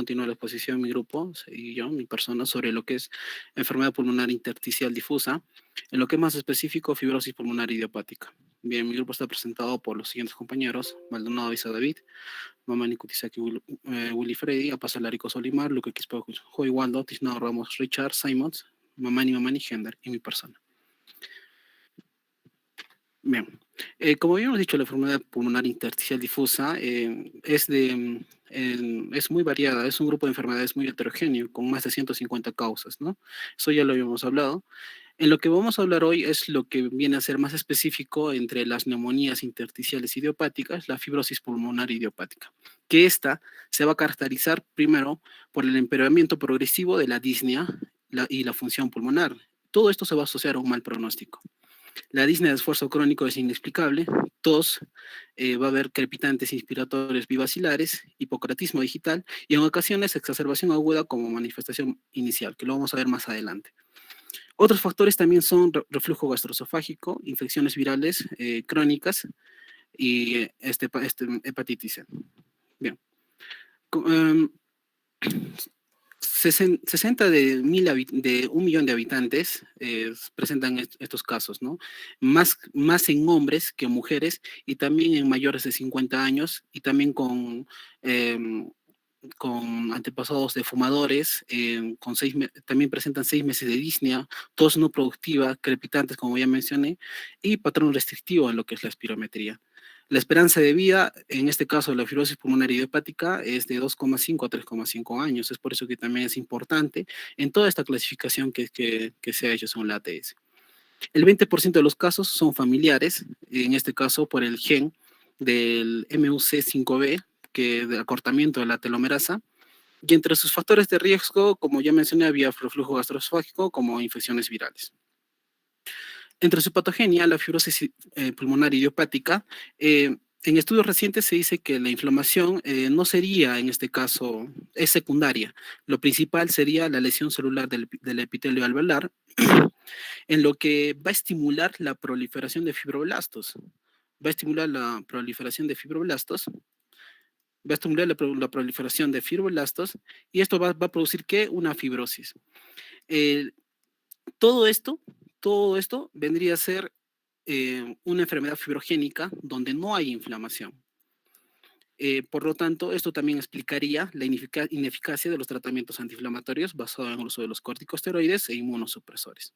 continúa la exposición mi grupo y yo, mi persona, sobre lo que es enfermedad pulmonar intersticial difusa, en lo que es más específico, fibrosis pulmonar idiopática. Bien, mi grupo está presentado por los siguientes compañeros: Maldonado Avisa David, Mamani Kutisaki Willy Freddy, Apasa Larico Solimar, Luque Quispe Joy Waldo, Tisnao Ramos Richard, Simons, Mamani Gender y mi persona. Bien, como habíamos dicho, la enfermedad pulmonar intersticial difusa es muy variada, es un grupo de enfermedades muy heterogéneo, con más de 150 causas, ¿no? Eso ya lo habíamos hablado. En lo que vamos a hablar hoy es lo que viene a ser más específico entre las neumonías intersticiales idiopáticas, la fibrosis pulmonar idiopática, que esta se va a caracterizar primero por el empeoramiento progresivo de la disnea y la función pulmonar. Todo esto se va a asociar a un mal pronóstico. La disnea de esfuerzo crónico es inexplicable, tos, va a haber crepitantes inspiratorios bivacilares, hipocratismo digital y en ocasiones exacerbación aguda como manifestación inicial, que lo vamos a ver más adelante. Otros factores también son reflujo gastroesofágico, infecciones virales crónicas y hepatitis C. Bien. 60 de 1 millón de habitantes presentan estos casos, ¿no? Más en hombres que mujeres y también en mayores de 50 años y también con antepasados de fumadores, también presentan 6 meses de disnea, tos no productiva, crepitantes, como ya mencioné, y patrón restrictivo en lo que es la espirometría. La esperanza de vida, en este caso la fibrosis pulmonar idiopática, es de 2,5 a 3,5 años. Es por eso que también es importante en toda esta clasificación que se ha hecho según la ATS. El 20% de los casos son familiares, en este caso por el gen del MUC5B, que de acortamiento de la telomerasa, y entre sus factores de riesgo, como ya mencioné, había reflujo gastroesofágico como infecciones virales. Entre su patogenia, la fibrosis pulmonar idiopática, en estudios recientes se dice que la inflamación no sería, en este caso, es secundaria. Lo principal sería la lesión celular del epitelio alveolar, en lo que va a estimular la proliferación de fibroblastos. Va a estimular la proliferación de fibroblastos, va a estimular la proliferación de fibroblastos, y esto va a producir, ¿qué? Una fibrosis. Eh, todo esto, todo esto vendría a ser una enfermedad fibrogénica donde no hay inflamación. Por lo tanto, esto también explicaría la ineficacia de los tratamientos antiinflamatorios basados en el uso de los corticosteroides e inmunosupresores.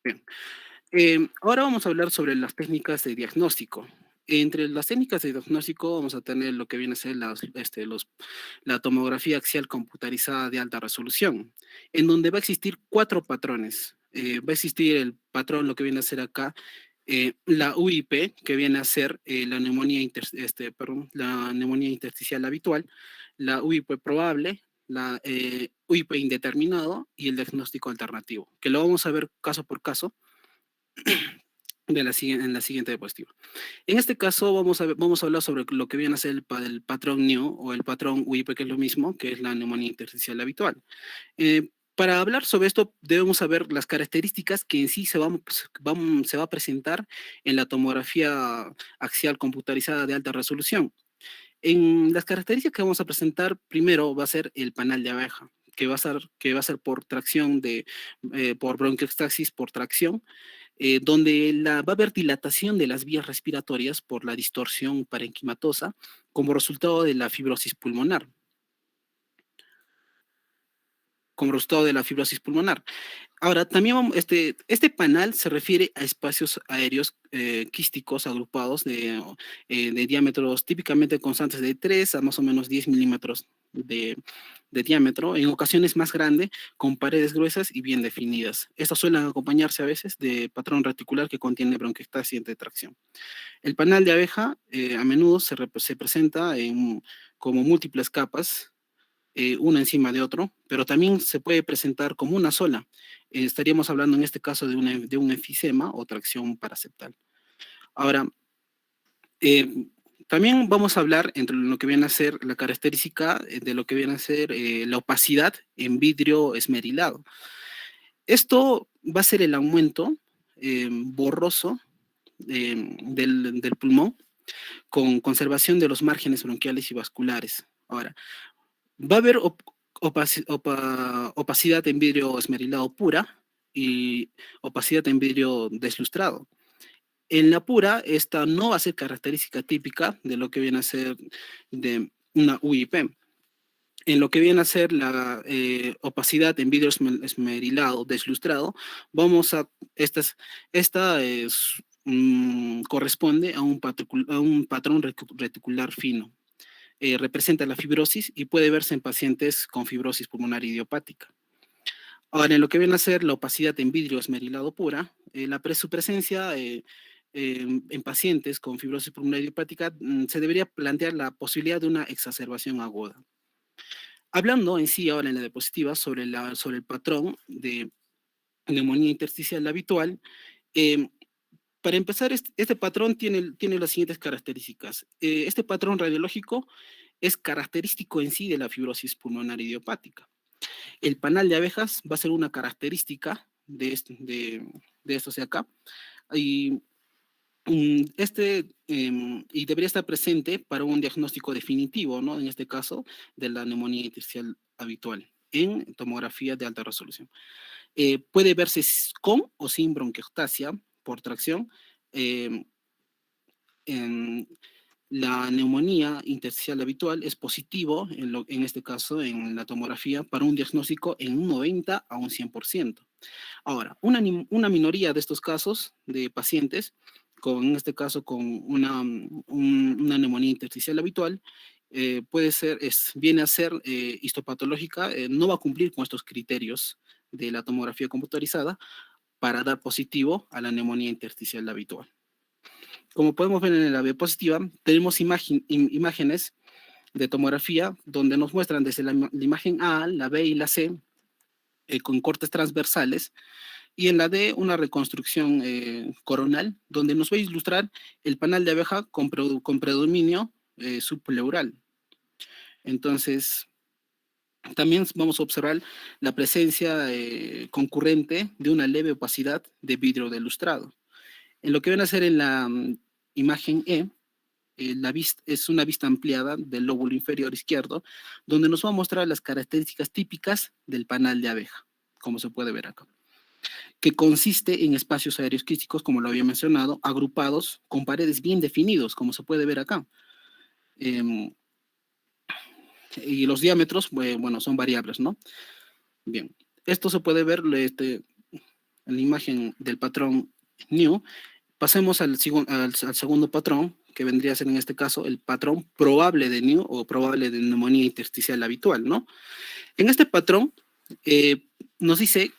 Bien. Ahora vamos a hablar sobre las técnicas de diagnóstico. Entre las técnicas de diagnóstico vamos a tener lo que viene a ser la tomografía axial computarizada de alta resolución, en donde va a existir 4 patrones. Va a existir el patrón, lo que viene a ser acá, la UIP, que viene a ser la neumonía intersticial habitual, la UIP probable, la UIP indeterminado y el diagnóstico alternativo, que lo vamos a ver caso por caso en la siguiente diapositiva. En este caso vamos a hablar sobre lo que viene a ser el patrón NEO o el patrón UIP, que es lo mismo, que es la neumonía intersticial habitual. Para hablar sobre esto debemos saber las características que en sí se va a presentar en la tomografía axial computarizada de alta resolución. En las características que vamos a presentar, primero va a ser el panal de abeja, que va a ser por tracción por bronquiectasis por tracción, donde va a haber dilatación de las vías respiratorias por la distorsión parenquimatosa como resultado de la fibrosis pulmonar. Ahora, también este panal se refiere a espacios aéreos quísticos agrupados de diámetros típicamente constantes de 3 a más o menos 10 milímetros de diámetro, en ocasiones más grande, con paredes gruesas y bien definidas. Estas suelen acompañarse a veces de patrón reticular que contiene bronquiectasis entre tracción. El panal de abeja a menudo se presenta como múltiples capas, una encima de otro, pero también se puede presentar como una sola. Estaríamos hablando en este caso de un enfisema o tracción paraseptal. Ahora, también vamos a hablar entre lo que viene a ser la característica de lo que viene a ser la opacidad en vidrio esmerilado. Esto va a ser el aumento borroso del pulmón, con conservación de los márgenes bronquiales y vasculares. Ahora, va a haber opacidad en vidrio esmerilado pura y opacidad en vidrio deslustrado. En la pura, esta no va a ser característica típica de lo que viene a ser de una UIP. En lo que viene a ser la opacidad en vidrio esmerilado, deslustrado, esta corresponde a un patrón reticular fino. Representa la fibrosis y puede verse en pacientes con fibrosis pulmonar idiopática. Ahora, en lo que viene a ser la opacidad en vidrio esmerilado pura, su presencia en pacientes con fibrosis pulmonar idiopática se debería plantear la posibilidad de una exacerbación aguda. Hablando en sí ahora en la diapositiva sobre el patrón de neumonía intersticial habitual, eh, para empezar, este patrón tiene las siguientes características. Este patrón radiológico es característico en sí de la fibrosis pulmonar idiopática. El panal de abejas va a ser una característica de estos de acá. Y, y debería estar presente para un diagnóstico definitivo, ¿no? En este caso, de la neumonía intersticial habitual en tomografía de alta resolución. Puede verse con o sin bronquiectasia por tracción. Eh, en la neumonía intersticial habitual es positivo, en este caso, en la tomografía, para un diagnóstico en un 90 a un 100%. Ahora, una minoría de estos casos de pacientes, en este caso con una neumonía intersticial habitual, viene a ser histopatológica, no va a cumplir con estos criterios de la tomografía computarizada para dar positivo a la neumonía intersticial habitual. Como podemos ver en la diapositiva, tenemos imágenes de tomografía donde nos muestran desde la imagen A, la B y la C, con cortes transversales, y en la D una reconstrucción coronal, donde nos va a ilustrar el panal de abeja con predominio subpleural. Entonces, también vamos a observar la presencia concurrente de una leve opacidad de vidrio delustrado. En lo que van a hacer en la imagen E, es una vista ampliada del lóbulo inferior izquierdo, donde nos va a mostrar las características típicas del panal de abeja, como se puede ver acá, que consiste en espacios aéreos quísticos, como lo había mencionado, agrupados con paredes bien definidos, como se puede ver acá. Y los diámetros, bueno, son variables, ¿no? Bien, esto se puede ver en la imagen del patrón new. Pasemos al segundo patrón, que vendría a ser en este caso el patrón probable de new o probable de neumonía intersticial habitual, ¿no? En este patrón nos dice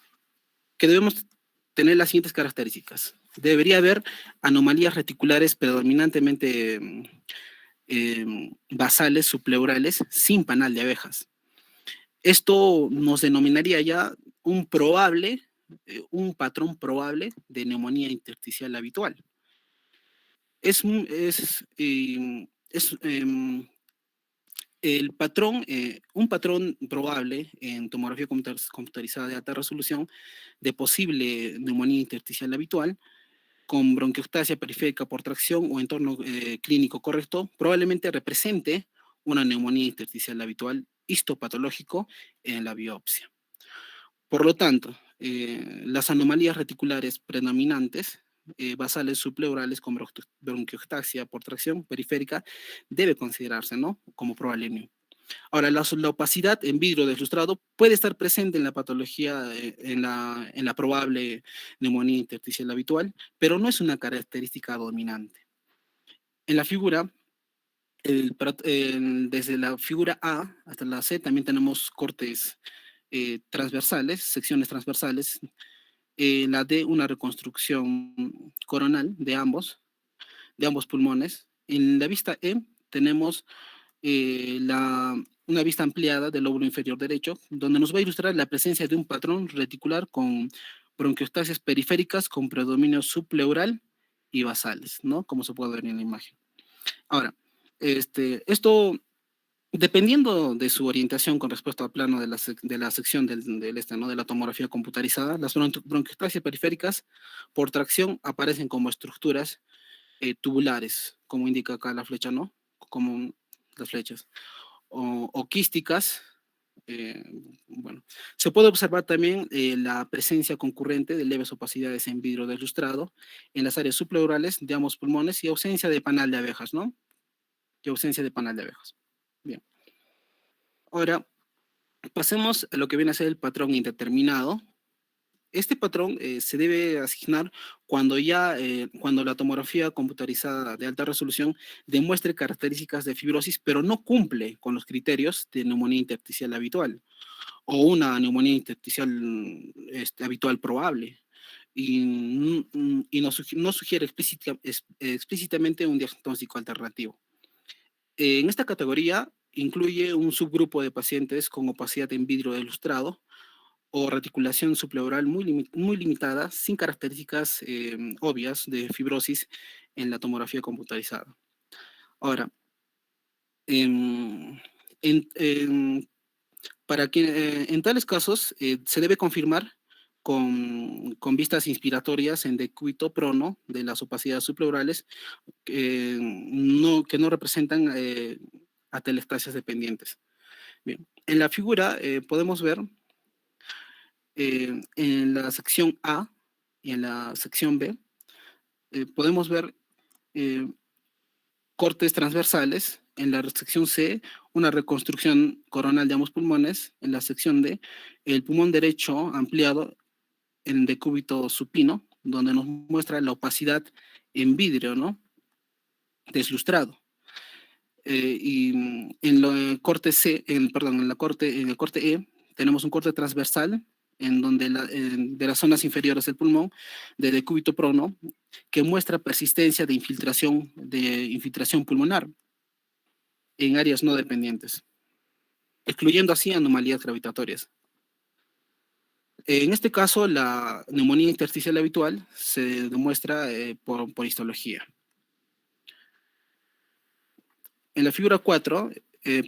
que debemos tener las siguientes características. Debería haber anomalías reticulares predominantemente basales subpleurales sin panal de abejas. Esto nos denominaría ya un patrón probable de neumonía intersticial habitual. Un patrón probable en tomografía computarizada de alta resolución de posible neumonía intersticial habitual con bronquiectasia periférica por tracción o entorno clínico correcto, probablemente represente una neumonía intersticial habitual histopatológico en la biopsia. Por lo tanto, las anomalías reticulares predominantes, basales subpleurales con bronquiectasia por tracción periférica, debe considerarse, ¿no?, como probable NIU. Ahora, la opacidad en vidrio deslustrado puede estar presente en la patología, en la probable neumonía intersticial habitual, pero no es una característica dominante. En la figura, desde la figura A hasta la C también tenemos cortes transversales, secciones transversales. La D, una reconstrucción coronal de ambos pulmones. En la vista E tenemos una vista ampliada del lóbulo inferior derecho, donde nos va a ilustrar la presencia de un patrón reticular con bronquiostasias periféricas con predominio subpleural y basales, ¿no? Como se puede ver en la imagen. Ahora, esto Dependiendo de su orientación con respecto al plano de de la sección ¿no? de la tomografía computarizada, las bronquiectasias periféricas por tracción aparecen como estructuras tubulares, como indica acá la flecha, ¿no? Como las flechas, o quísticas. eh, bueno, se puede observar también la presencia concurrente de leves opacidades en vidrio deslustrado en las áreas subpleurales de ambos pulmones y ausencia de panal de abejas, ¿no? Y ausencia de panal de abejas. Bien. Ahora, pasemos a lo que viene a ser el patrón indeterminado. Este patrón se debe asignar cuando la tomografía computarizada de alta resolución demuestre características de fibrosis, pero no cumple con los criterios de neumonía intersticial habitual o una neumonía intersticial habitual probable. Y no sugiere explícitamente un diagnóstico alternativo. En esta categoría incluye un subgrupo de pacientes con opacidad en vidrio ilustrado o reticulación subpleural muy limitada, sin características obvias de fibrosis en la tomografía computarizada. Ahora, en, en, en tales casos se debe confirmar con vistas inspiratorias en decúbito prono de las opacidades subpleurales que no representan atelectasias dependientes. Bien, en la figura podemos ver en la sección A y en la sección B, podemos ver eh, cortes transversales. En la sección C, una reconstrucción coronal de ambos pulmones. En la sección D, el pulmón derecho ampliado en decúbito supino, donde nos muestra la opacidad en vidrio, ¿no? Deslustrado. Y en el corte C, perdón, en el corte E, tenemos un corte transversal en donde de las zonas inferiores del pulmón, de decúbito prono, que muestra persistencia de infiltración pulmonar en áreas no dependientes, excluyendo así anomalías gravitatorias. En este caso, la neumonía intersticial habitual se demuestra por histología. En la figura 4,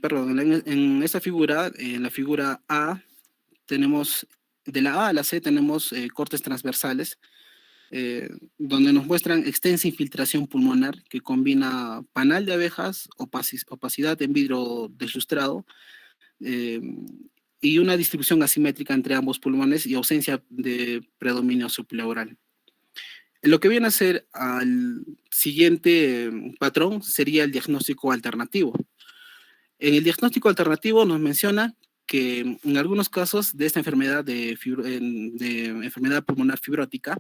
perdón, en esta figura, en la figura A, tenemos, de la A a la C tenemos cortes transversales, donde nos muestran extensa infiltración pulmonar que combina panal de abejas, opacidad en vidrio deslustrado, eh, y una distribución asimétrica entre ambos pulmones y ausencia de predominio subpleural. Lo que viene a ser al siguiente patrón sería el diagnóstico alternativo. En el diagnóstico alternativo nos menciona que en algunos casos de esta enfermedad de enfermedad pulmonar fibrótica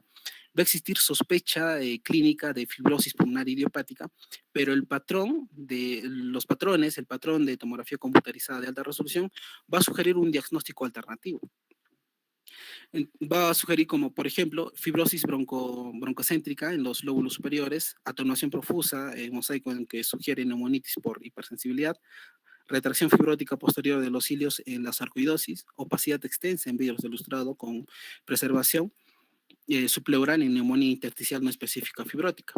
va a existir sospecha clínica de fibrosis pulmonar idiopática, pero el patrón el patrón de tomografía computarizada de alta resolución va a sugerir un diagnóstico alternativo. Va a sugerir como, por ejemplo, fibrosis broncocéntrica en los lóbulos superiores, atenuación profusa en mosaico en que sugiere neumonitis por hipersensibilidad, retracción fibrótica posterior de los cilios en la sarcoidosis, opacidad extensa en vidrio deslustrado con preservación subpleural en neumonía intersticial no específica fibrótica.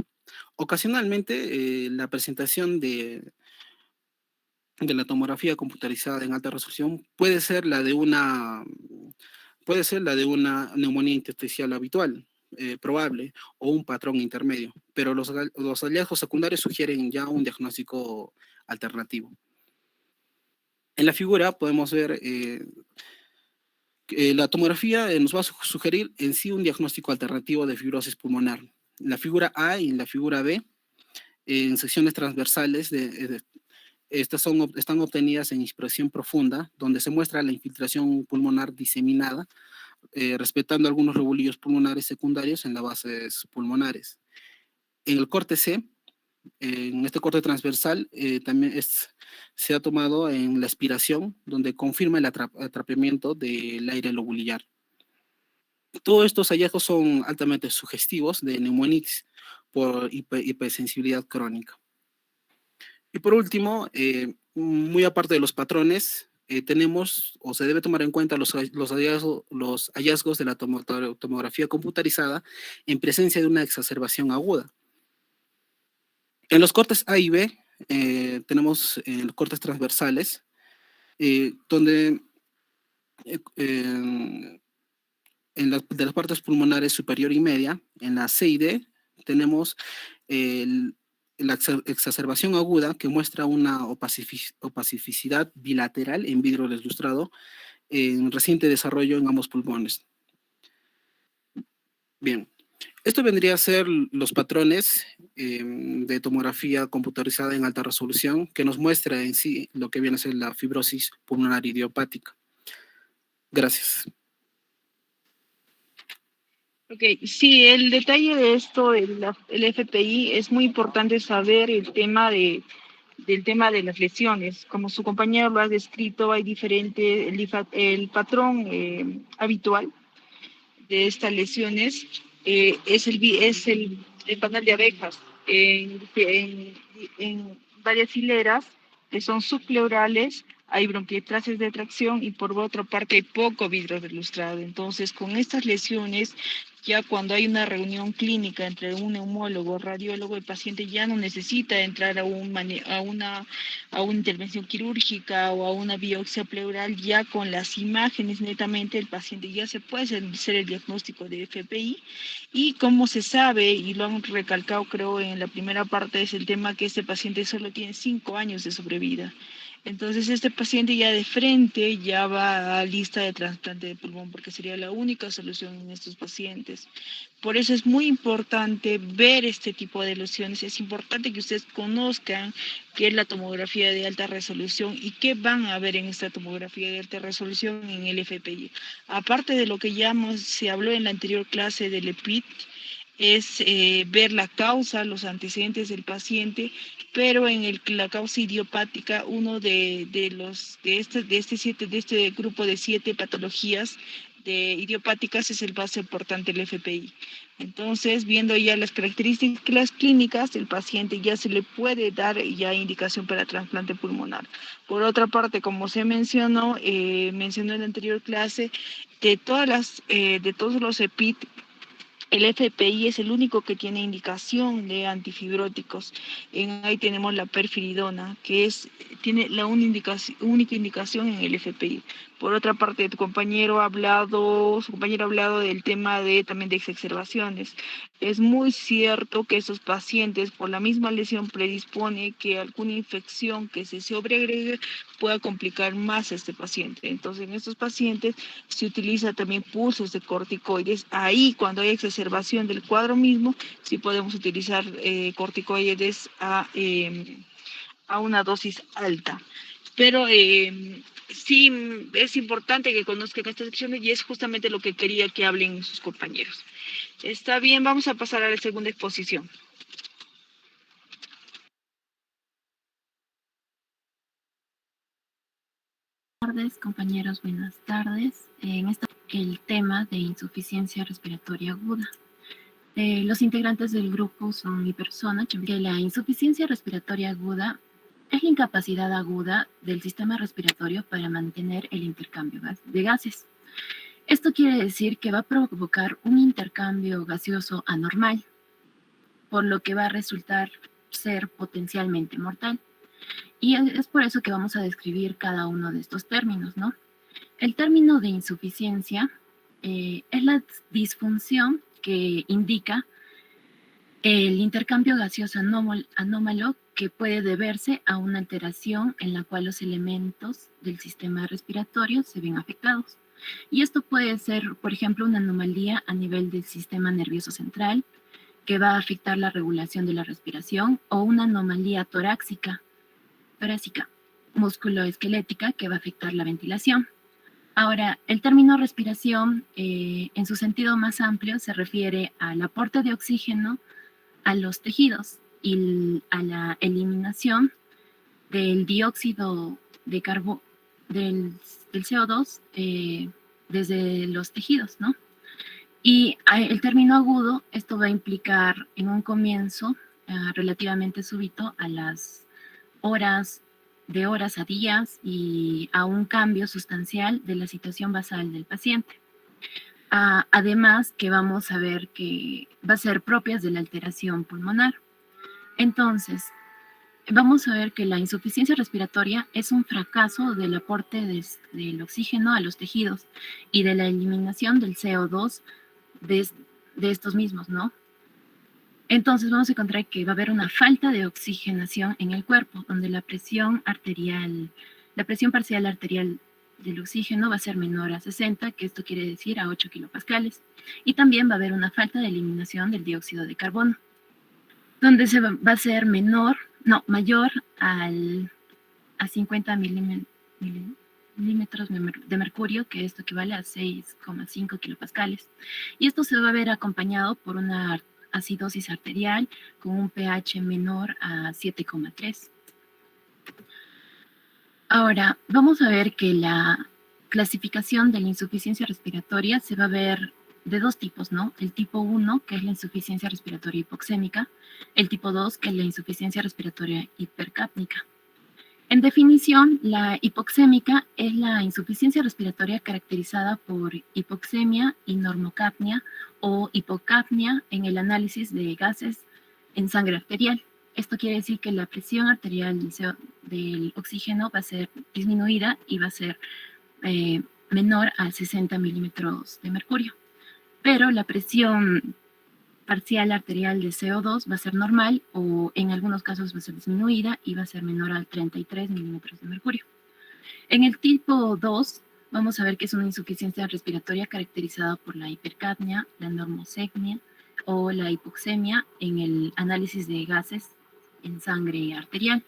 Ocasionalmente, la presentación de la tomografía computarizada en alta resolución puede ser la de una neumonía intersticial habitual, probable, o un patrón intermedio, pero los hallazgos secundarios sugieren ya un diagnóstico alternativo. En la figura podemos ver la tomografía nos va a sugerir en sí un diagnóstico alternativo de fibrosis pulmonar. La figura A y en la figura B, en secciones transversales, están obtenidas en inspiración profunda, donde se muestra la infiltración pulmonar diseminada, respetando algunos revolillos pulmonares secundarios en las bases pulmonares. En el corte C, en este corte transversal, también se ha tomado en la aspiración, donde confirma el atrapamiento del aire lobulillar. Todos estos hallazgos son altamente sugestivos de neumonitis por hipersensibilidad crónica. Y por último, muy aparte de los patrones, tenemos o se debe tomar en cuenta los hallazgos de la tomografía computarizada en presencia de una exacerbación aguda. En los cortes A y B tenemos cortes transversales, donde de las partes pulmonares superior y media, en la C y D, tenemos la exacerbación aguda que muestra una opacificidad bilateral en vidrio deslustrado en reciente desarrollo en ambos pulmones. Bien, esto vendría a ser los patrones de tomografía computarizada en alta resolución que nos muestra en sí lo que viene a ser la fibrosis pulmonar idiopática. Gracias. Ok, sí, el detalle de esto, el FPI, es muy importante saber del tema de las lesiones. Como su compañero lo ha descrito, hay diferente, el patrón habitual de estas lesiones el panal de abejas en varias hileras que son subpleurales, hay bronquiotraces de tracción y por otra parte hay poco vidrio delustrado. Entonces, con estas lesiones, ya cuando hay una reunión clínica entre un neumólogo, radiólogo, el paciente ya no necesita entrar a una intervención quirúrgica o a una biopsia pleural, ya con las imágenes netamente el paciente ya se puede hacer el diagnóstico de FPI. Y como se sabe, y lo han recalcado creo en la primera parte, es el tema que este paciente solo tiene 5 años de sobrevida. Entonces este paciente ya de frente ya va a lista de trasplante de pulmón porque sería la única solución en estos pacientes. Por eso es muy importante ver este tipo de lesiones. Es importante que ustedes conozcan qué es la tomografía de alta resolución y qué van a ver en esta tomografía de alta resolución en el FPI. Aparte de lo que ya se habló en la anterior clase del EPIT, es ver la causa, los antecedentes del paciente, pero en la causa idiopática, uno de este grupo de 7 patologías de idiopáticas es el más importante, el FPI. Entonces, viendo ya las características clínicas, el paciente ya se le puede dar ya indicación para trasplante pulmonar. Por otra parte, como se mencionó en la anterior clase, de todos los EPIT, el FPI es el único que tiene indicación de antifibróticos. Ahí tenemos la perfiridona, tiene la única indicación en el FPI. Por otra parte, su compañero ha hablado del tema también de exacerbaciones. Es muy cierto que esos pacientes, por la misma lesión, predispone que alguna infección que se sobreagregue pueda complicar más a este paciente. Entonces, en estos pacientes se utiliza también pulsos de corticoides. Ahí, cuando hay exacerbación del cuadro mismo, sí podemos utilizar corticoides a una dosis alta. Pero sí es importante que conozcan estas secciones y es justamente lo que quería que hablen sus compañeros. Está bien, vamos a pasar a la segunda exposición. Buenas tardes, compañeros, buenas tardes. El tema de insuficiencia respiratoria aguda. Los integrantes del grupo son mi persona, que la insuficiencia respiratoria aguda es la incapacidad aguda del sistema respiratorio para mantener el intercambio de gases. Esto quiere decir que va a provocar un intercambio gaseoso anormal, por lo que va a resultar ser potencialmente mortal. Y es por eso que vamos a describir cada uno de estos términos, ¿no? El término de insuficiencia es la disfunción que indica el intercambio gaseoso anómalo que puede deberse a una alteración en la cual los elementos del sistema respiratorio se ven afectados. Y esto puede ser, por ejemplo, una anomalía a nivel del sistema nervioso central que va a afectar la regulación de la respiración o una anomalía torácica, musculoesquelética que va a afectar la ventilación. Ahora, el término respiración, en su sentido más amplio, se refiere al aporte de oxígeno a los tejidos y a la eliminación del dióxido de carbono, del CO2 desde los tejidos, ¿no? Y el término agudo, esto va a implicar en un comienzo relativamente súbito a las horas a días y a un cambio sustancial de la situación basal del paciente. Además que vamos a ver que va a ser propias de la alteración pulmonar. Entonces, vamos a ver que la insuficiencia respiratoria es un fracaso del aporte del oxígeno a los tejidos y de la eliminación del CO2 de estos mismos, ¿no? Entonces vamos a encontrar que va a haber una falta de oxigenación en el cuerpo, donde la presión parcial arterial del oxígeno va a ser menor a 60, que esto quiere decir a 8 kilopascales. Y también va a haber una falta de eliminación del dióxido de carbono, donde va a ser mayor a 50 milímetros de mercurio, que esto equivale a 6,5 kilopascales. Y esto se va a ver acompañado por una acidosis arterial con un pH menor a 7,3. Ahora, vamos a ver que la clasificación de la insuficiencia respiratoria se va a ver de dos tipos, ¿no? El tipo 1, que es la insuficiencia respiratoria hipoxémica, el tipo 2, que es la insuficiencia respiratoria hipercápnica. En definición, la hipoxémica es la insuficiencia respiratoria caracterizada por hipoxemia y normocapnia o hipocapnia en el análisis de gases en sangre arterial. Esto quiere decir que la presión arterial del oxígeno va a ser disminuida y va a ser menor a 60 milímetros de mercurio. Pero la presión parcial arterial de CO2 va a ser normal o en algunos casos va a ser disminuida y va a ser menor a 33 milímetros de mercurio. En el tipo 2 vamos a ver que es una insuficiencia respiratoria caracterizada por la hipercapnia, la normosecmia o la hipoxemia en el análisis de gases en sangre arterial,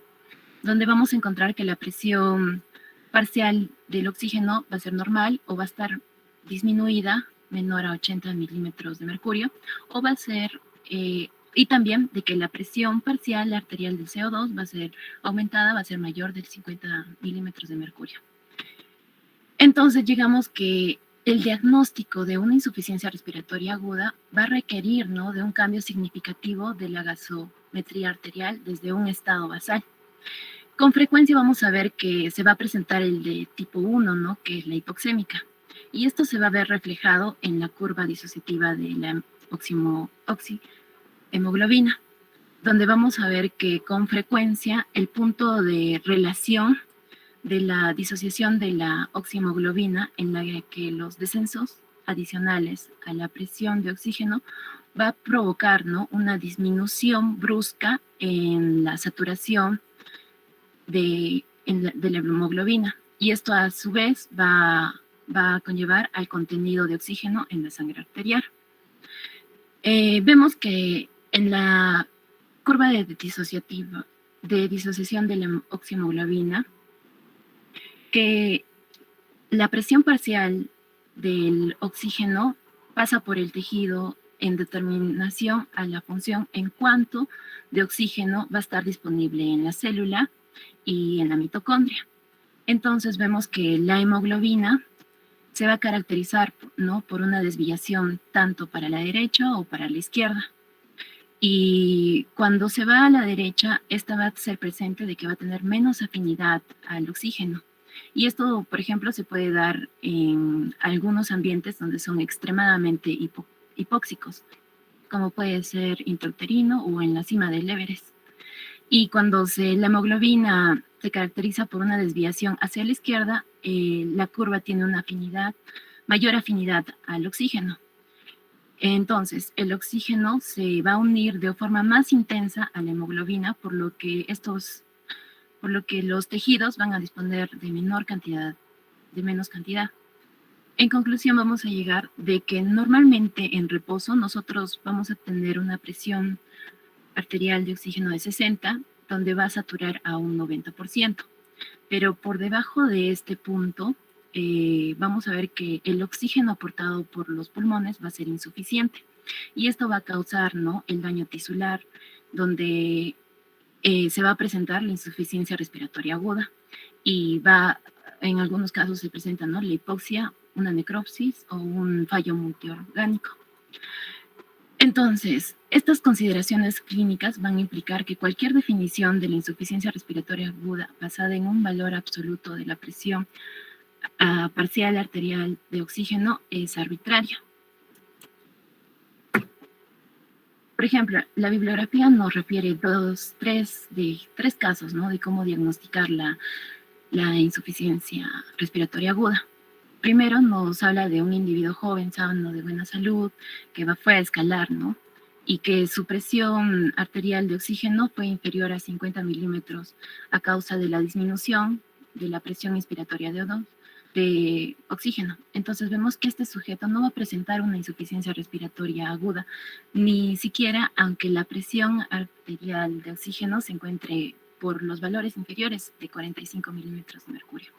donde vamos a encontrar que la presión parcial del oxígeno va a ser normal o va a estar disminuida menor a 80 milímetros de mercurio, o va a ser, y también de que la presión parcial arterial del CO2 va a ser aumentada, va a ser mayor de 50 milímetros de mercurio. Entonces, digamos que el diagnóstico de una insuficiencia respiratoria aguda va a requerir, ¿no?, de un cambio significativo de la gasometría arterial desde un estado basal. Con frecuencia vamos a ver que se va a presentar el de tipo 1, ¿no?, que es la hipoxémica. Y esto se va a ver reflejado en la curva disociativa de la oxihemoglobina, donde vamos a ver que con frecuencia el punto de relación de la disociación de la oxihemoglobina, en la que los descensos adicionales a la presión de oxígeno va a provocar, ¿no?, una disminución brusca en la saturación de la hemoglobina. Y esto a su vez va a conllevar al contenido de oxígeno en la sangre arterial. Vemos que en la curva de disociación de la oxihemoglobina, que la presión parcial del oxígeno pasa por el tejido en determinación a la función en cuánto de oxígeno va a estar disponible en la célula y en la mitocondria. Entonces vemos que la hemoglobina se va a caracterizar, ¿no?, por una desviación tanto para la derecha o para la izquierda. Y cuando se va a la derecha, esta va a ser presente de que va a tener menos afinidad al oxígeno. Y esto, por ejemplo, se puede dar en algunos ambientes donde son extremadamente hipóxicos, como puede ser intrauterino o en la cima del Everest. Y cuando la hemoglobina se caracteriza por una desviación hacia la izquierda, la curva tiene una mayor afinidad al oxígeno. Entonces, el oxígeno se va a unir de forma más intensa a la hemoglobina, por lo que los tejidos van a disponer de menos cantidad. En conclusión, vamos a llegar de que normalmente en reposo nosotros vamos a tener una presión arterial de oxígeno de 60, donde va a saturar a un 90%. Pero por debajo de este punto, vamos a ver que el oxígeno aportado por los pulmones va a ser insuficiente. Y esto va a causar, ¿no?, el daño tisular, donde se va a presentar la insuficiencia respiratoria aguda. Y en algunos casos se presenta, ¿no?, la hipoxia, una necropsis o un fallo multiorgánico. Entonces, estas consideraciones clínicas van a implicar que cualquier definición de la insuficiencia respiratoria aguda basada en un valor absoluto de la presión parcial arterial de oxígeno es arbitraria. Por ejemplo, la bibliografía nos refiere tres casos, ¿no?, de cómo diagnosticar la insuficiencia respiratoria aguda. Primero nos habla de un individuo joven, sano, de buena salud, que fue a escalar, ¿no?, y que su presión arterial de oxígeno fue inferior a 50 milímetros a causa de la disminución de la presión inspiratoria de oxígeno. Entonces vemos que este sujeto no va a presentar una insuficiencia respiratoria aguda, ni siquiera aunque la presión arterial de oxígeno se encuentre por los valores inferiores de 45 milímetros de mercurio.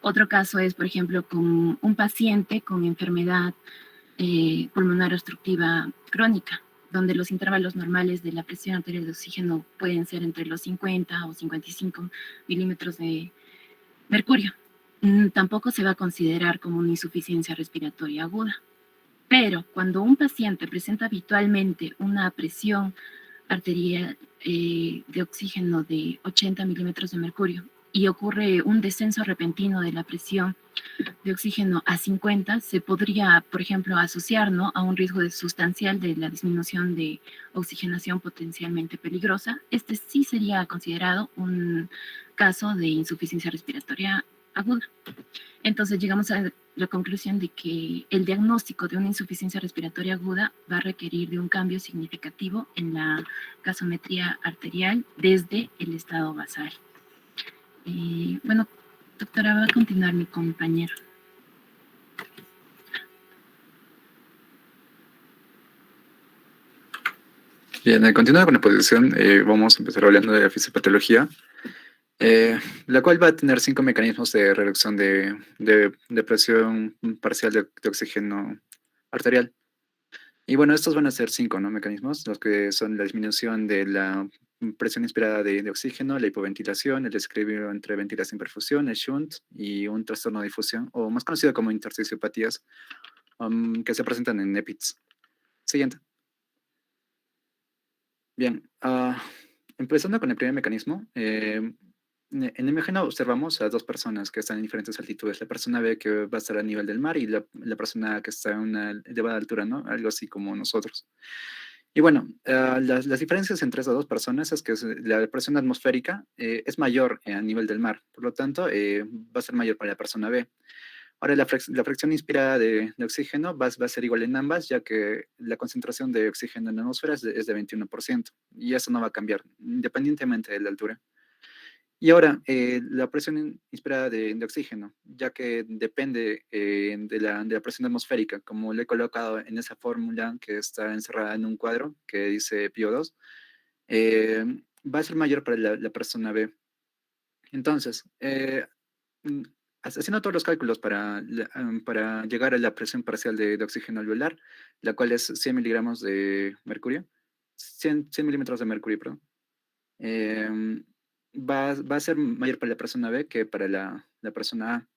Otro caso es, por ejemplo, con un paciente con enfermedad pulmonar obstructiva crónica, donde los intervalos normales de la presión arterial de oxígeno pueden ser entre los 50 o 55 milímetros de mercurio. Tampoco se va a considerar como una insuficiencia respiratoria aguda. Pero cuando un paciente presenta habitualmente una presión arterial de oxígeno de 80 milímetros de mercurio y ocurre un descenso repentino de la presión de oxígeno a 50, se podría, por ejemplo, asociar, ¿no?, a un riesgo sustancial de la disminución de oxigenación potencialmente peligrosa. Este sí sería considerado un caso de insuficiencia respiratoria aguda. Entonces llegamos a la conclusión de que el diagnóstico de una insuficiencia respiratoria aguda va a requerir de un cambio significativo en la gasometría arterial desde el estado basal. Bueno, doctora, va a continuar mi compañero. Bien, continuando con la posición, vamos a empezar hablando de la fisiopatología, la cual va a tener 5 mecanismos de reducción de presión parcial de oxígeno arterial. Y bueno, estos van a ser 5, ¿no?, mecanismos, los que son la disminución de la presión inspirada de oxígeno, la hipoventilación, el desequilibrio entre ventilación y perfusión, el shunt y un trastorno de difusión, o más conocido como intersticiopatías, que se presentan en EPITS. Siguiente. Bien, empezando con el primer mecanismo, en la imagen observamos a dos personas que están en diferentes altitudes. La persona B que va a estar a nivel del mar y la persona que está a una elevada altura, ¿no? Algo así como nosotros. Y bueno, las diferencias entre esas dos personas es que la presión atmosférica es mayor a nivel del mar, por lo tanto va a ser mayor para la persona B. Ahora, la fracción inspirada de oxígeno va a ser igual en ambas, ya que la concentración de oxígeno en la atmósfera es de 21%, y eso no va a cambiar, independientemente de la altura. Y ahora, la presión inspirada de oxígeno, ya que depende de la presión atmosférica, como le he colocado en esa fórmula que está encerrada en un cuadro que dice PO2, va a ser mayor para la persona B. Entonces, mm, haciendo todos los cálculos para llegar a la presión parcial de oxígeno alveolar, la cual es 100 miligramos de mercurio, 100 milímetros de mercurio, perdón, va a ser mayor para la persona B que para la persona A.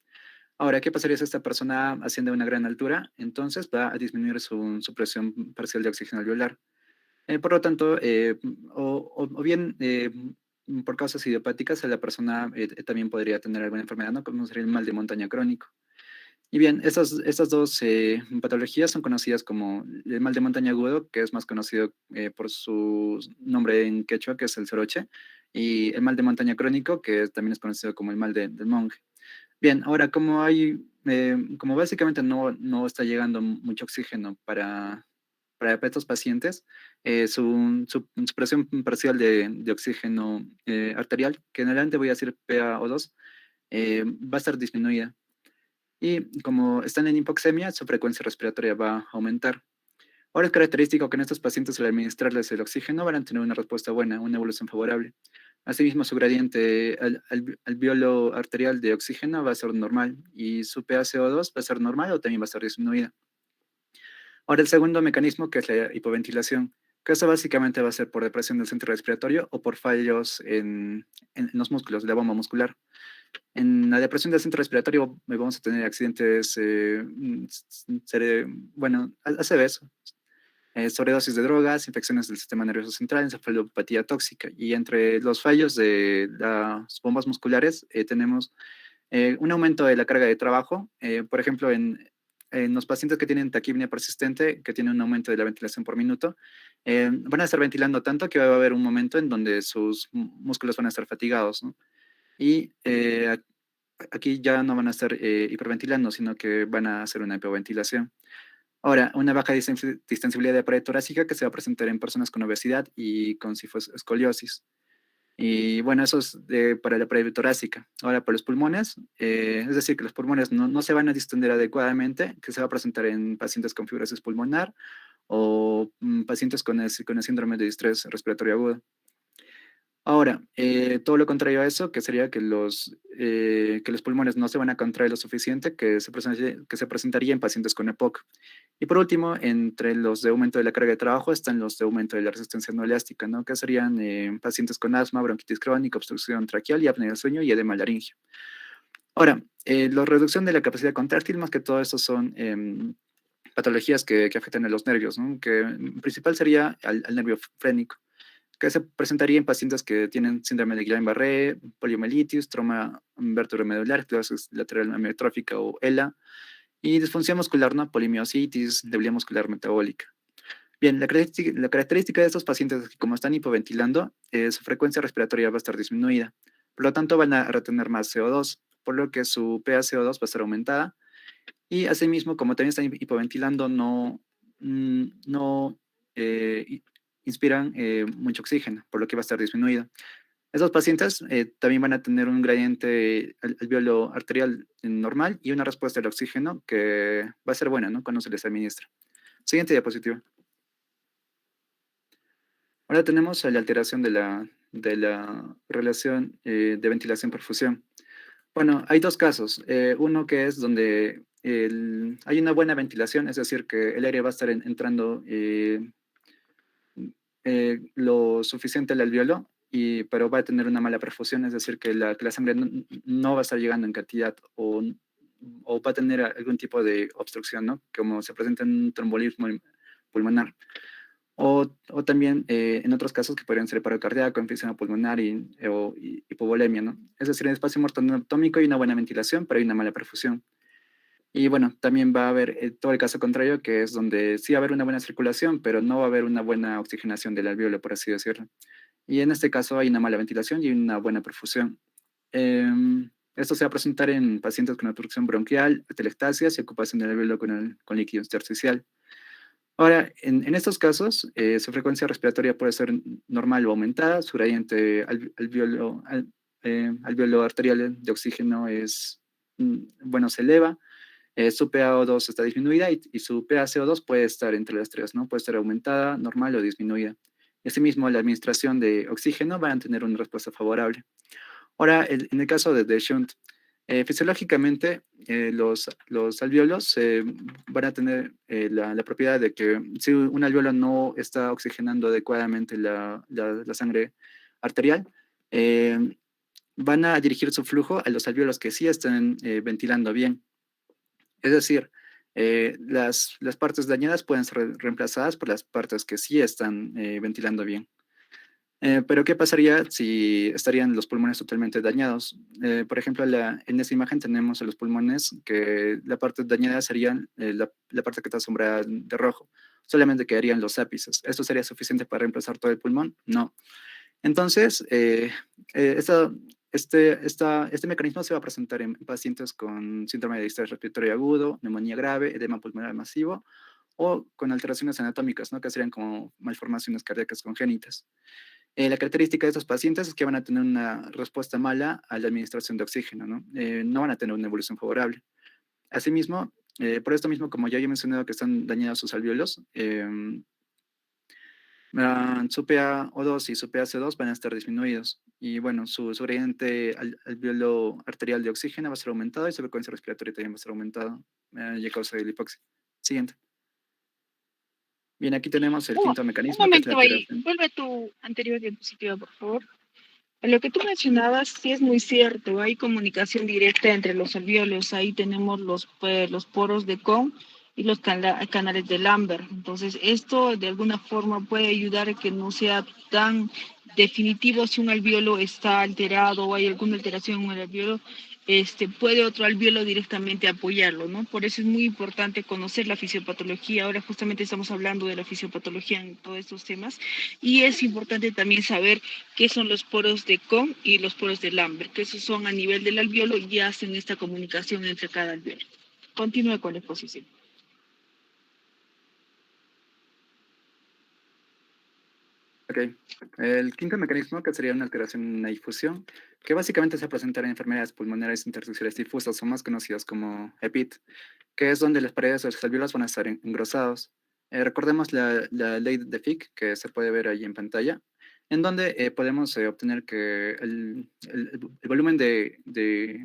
Ahora, ¿qué pasaría si esta persona A asciende a una gran altura? Entonces va a disminuir su presión parcial de oxígeno alveolar. Por lo tanto, o bien por causas idiopáticas, la persona también podría tener alguna enfermedad, ¿no?, como sería el mal de montaña crónico. Y bien, estas dos patologías son conocidas como el mal de montaña agudo, que es más conocido por su nombre en quechua, que es el soroche, y el mal de montaña crónico, que también es conocido como el mal del monje. Bien, ahora, como básicamente no está llegando mucho oxígeno para estos pacientes, su presión parcial de oxígeno arterial, que generalmente voy a decir PaO2, va a estar disminuida. Y como están en hipoxemia, su frecuencia respiratoria va a aumentar. Ahora es característico que en estos pacientes al administrarles el oxígeno van a tener una respuesta buena, una evolución favorable. Asimismo, su gradiente alveolo arterial de oxígeno va a ser normal y su PaCO2 va a ser normal o también va a ser disminuida. Ahora el segundo mecanismo, que es la hipoventilación, que eso básicamente va a ser por depresión del centro respiratorio o por fallos en los músculos, de la bomba muscular. En la depresión del centro respiratorio vamos a tener accidentes, bueno, ACVs, sobredosis de drogas, infecciones del sistema nervioso central, encefalopatía tóxica. Y entre los fallos de las bombas musculares tenemos un aumento de la carga de trabajo. Por ejemplo, en los pacientes que tienen taquipnea persistente, que tienen un aumento de la ventilación por minuto, van a estar ventilando tanto que va a haber un momento en donde sus músculos van a estar fatigados, ¿no? Y aquí ya no van a estar hiperventilando, sino que van a hacer una hipoventilación. Ahora, una baja distensibilidad de la pared torácica que se va a presentar en personas con obesidad y con escoliosis. Y bueno, eso es para la pared torácica. Ahora, para los pulmones, es decir, que los pulmones no se van a distender adecuadamente, que se va a presentar en pacientes con fibrosis pulmonar o pacientes con el síndrome de distrés respiratorio agudo. Ahora, todo lo contrario a eso, que sería que los pulmones no se van a contraer lo suficiente, que se presentaría en pacientes con EPOC. Y por último, entre los de aumento de la carga de trabajo están los de aumento de la resistencia no elástica, ¿no? Que serían pacientes con asma, bronquitis crónica, obstrucción traqueal y apnea del sueño y edema laringio. Ahora, la reducción de la capacidad contráctil, más que todo esto son patologías que afectan a los nervios, ¿no? Que en principal sería al nervio frénico, que se presentaría en pacientes que tienen síndrome de Guillain-Barré, poliomielitis, trauma vertebromedular, esclerosis lateral amiotrófica o ELA, y disfunción muscular, ¿no? Polimiositis, debilidad muscular metabólica. Bien, la característica de estos pacientes es que como están hipoventilando, su frecuencia respiratoria va a estar disminuida. Por lo tanto, van a retener más CO2, por lo que su PaCO2 va a estar aumentada. Y asimismo, como también están hipoventilando, no inspiran mucho oxígeno, por lo que va a estar disminuido. Estos pacientes también van a tener un gradiente alveolo arterial normal y una respuesta al oxígeno que va a ser buena, ¿no? Cuando se les administra. Siguiente diapositiva. Ahora tenemos la alteración de la relación de ventilación-perfusión. Bueno, hay dos casos. Uno que es donde hay una buena ventilación, es decir, que el aire va a estar entrando lo suficiente al alveolo, pero va a tener una mala perfusión, es decir, que la sangre no va a estar llegando en cantidad o va a tener algún tipo de obstrucción, ¿no? Como se presenta en un trombolismo pulmonar. O también en otros casos que podrían ser paro cardíaco, enfisema pulmonar o hipovolemia, ¿no? Es decir, en espacio muerto anatómico hay una buena ventilación, pero hay una mala perfusión. Y bueno, también va a haber todo el caso contrario, que es donde sí va a haber una buena circulación, pero no va a haber una buena oxigenación del alveolo, por así decirlo. Y en este caso hay una mala ventilación y una buena perfusión. Esto se va a presentar en pacientes con obstrucción bronquial, atelectasias y ocupación del alveolo con líquido intersticial. Ahora, en estos casos, su frecuencia respiratoria puede ser normal o aumentada, su gradiente alveolo arterial de oxígeno es, bueno, se eleva, su PaO2 está disminuida y su PaCO2 puede estar entre las tres, ¿no? Puede estar aumentada, normal o disminuida. Asimismo, la administración de oxígeno va a tener una respuesta favorable. Ahora, en el caso de shunt, fisiológicamente los alveolos van a tener la propiedad de que si un alveolo no está oxigenando adecuadamente la sangre arterial, van a dirigir su flujo a los alveolos que sí están ventilando bien. Es decir, las partes dañadas pueden ser reemplazadas por las partes que sí están ventilando bien. Pero ¿qué pasaría si estarían los pulmones totalmente dañados? Por ejemplo, en esta imagen tenemos a los pulmones que la parte dañada sería la parte que está sombrada de rojo. Solamente quedarían los ápices. ¿Esto sería suficiente para reemplazar todo el pulmón? No. Entonces, este mecanismo se va a presentar en pacientes con síndrome de distrés respiratorio agudo, neumonía grave, edema pulmonar masivo o con alteraciones anatómicas, ¿no? Que serían como malformaciones cardíacas congénitas. La característica de estos pacientes es que van a tener una respuesta mala a la administración de oxígeno, ¿no? No van a tener una evolución favorable. Asimismo, por esto mismo, como ya he mencionado que están dañados sus alveolos, su PaO2 y su PaC2 van a estar disminuidos. Y bueno, su gradiente alveolo arterial de oxígeno va a ser aumentado y su frecuencia respiratoria también va a ser aumentada y a causa de la hipoxia. Siguiente. Bien, aquí tenemos el quinto Un mecanismo, que es la momento ahí, alteración. vuelve a tu anterior diapositiva, por favor. Lo que tú mencionabas sí es muy cierto, hay comunicación directa entre los alvéolos, ahí tenemos los poros de Kohn y los canales de Lambert. Entonces, esto de alguna forma puede ayudar a que no sea tan definitivo si un alvéolo está alterado o hay alguna alteración en el alvéolo. puede otro alvéolo directamente apoyarlo, ¿no? Por eso es muy importante conocer la fisiopatología. Ahora justamente estamos hablando de la fisiopatología en todos estos temas. Y es importante también saber qué son los poros de Kohn y los poros de Lambert, que esos son a nivel del alvéolo y hacen esta comunicación entre cada alvéolo. Continúe con la exposición. Ok. El quinto mecanismo, que sería una alteración en la difusión, que básicamente se presenta en enfermedades pulmonares intersticiales difusas, o más conocidas como EPID, que es donde las paredes de los alvéolos van a estar engrosados. Recordemos la ley de Fick, que se puede ver ahí en pantalla, en donde podemos obtener que el volumen de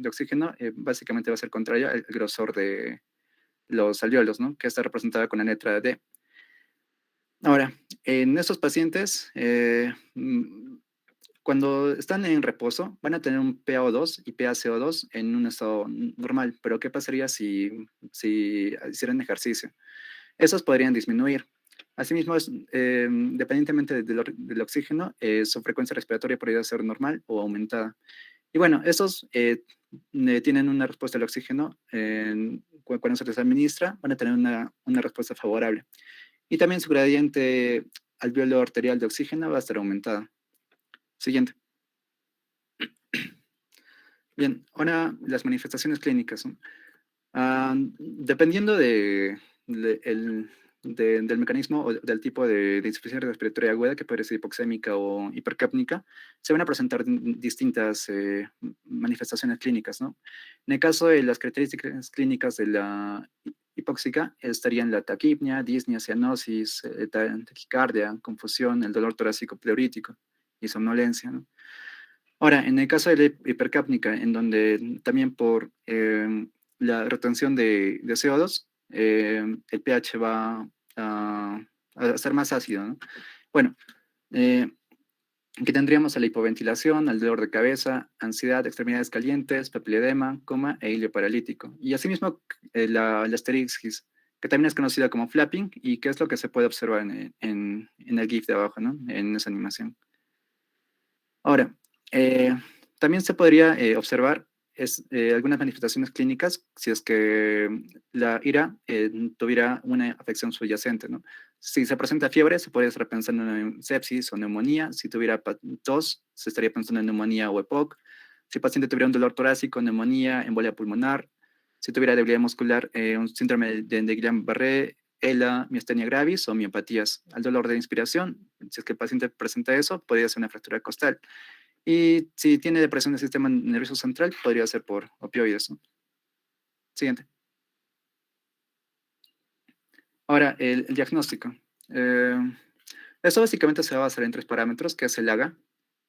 oxígeno básicamente va a ser contrario al grosor de los alvéolos, ¿no? Que está representada con la letra D. Ahora, en estos pacientes, cuando están en reposo, van a tener un PaO2 y PaCO2 en un estado normal, pero ¿qué pasaría si hicieran ejercicio? Esos podrían disminuir. Asimismo, dependientemente del oxígeno, su frecuencia respiratoria podría ser normal o aumentada. Y bueno, estos tienen una respuesta al oxígeno, cuando se les administra, van a tener una respuesta favorable. Y también su gradiente alvéolo arterial de oxígeno va a estar aumentada. Siguiente. Bien, ahora las manifestaciones clínicas, ¿no? Dependiendo del mecanismo o del tipo de insuficiencia respiratoria aguda, que puede ser hipoxémica o hipercapnia, se van a presentar distintas manifestaciones clínicas, ¿no? En el caso de las características clínicas de la hipóxica, estarían la taquipnia, disnea, cianosis, taquicardia, confusión, el dolor torácico pleurítico y somnolencia, ¿no? Ahora, en el caso de la hipercápnica, en donde también por la retención de CO2, el pH va a ser más ácido, ¿no? Bueno, aquí tendríamos a la hipoventilación, al dolor de cabeza, ansiedad, extremidades calientes, papiledema, coma e hilio paralítico. Y asimismo, la asterixis, que también es conocida como flapping, y que es lo que se puede observar en el GIF de abajo, ¿no? En esa animación. Ahora, también se podría observar algunas manifestaciones clínicas si es que la IRA tuviera una afección subyacente, ¿no? Si se presenta fiebre, se puede estar pensando en sepsis o neumonía. Si tuviera tos, se estaría pensando en neumonía o EPOC. Si el paciente tuviera un dolor torácico, neumonía, embolia pulmonar. Si tuviera debilidad muscular, un síndrome de Guillain-Barré, ELA, miastenia gravis o miopatías. Al dolor de inspiración, si es que el paciente presenta eso, podría ser una fractura costal. Y si tiene depresión del sistema nervioso central, podría ser por opioides, ¿no? Siguiente. Ahora, el diagnóstico. Esto básicamente se va a basar en tres parámetros, que es el AGA,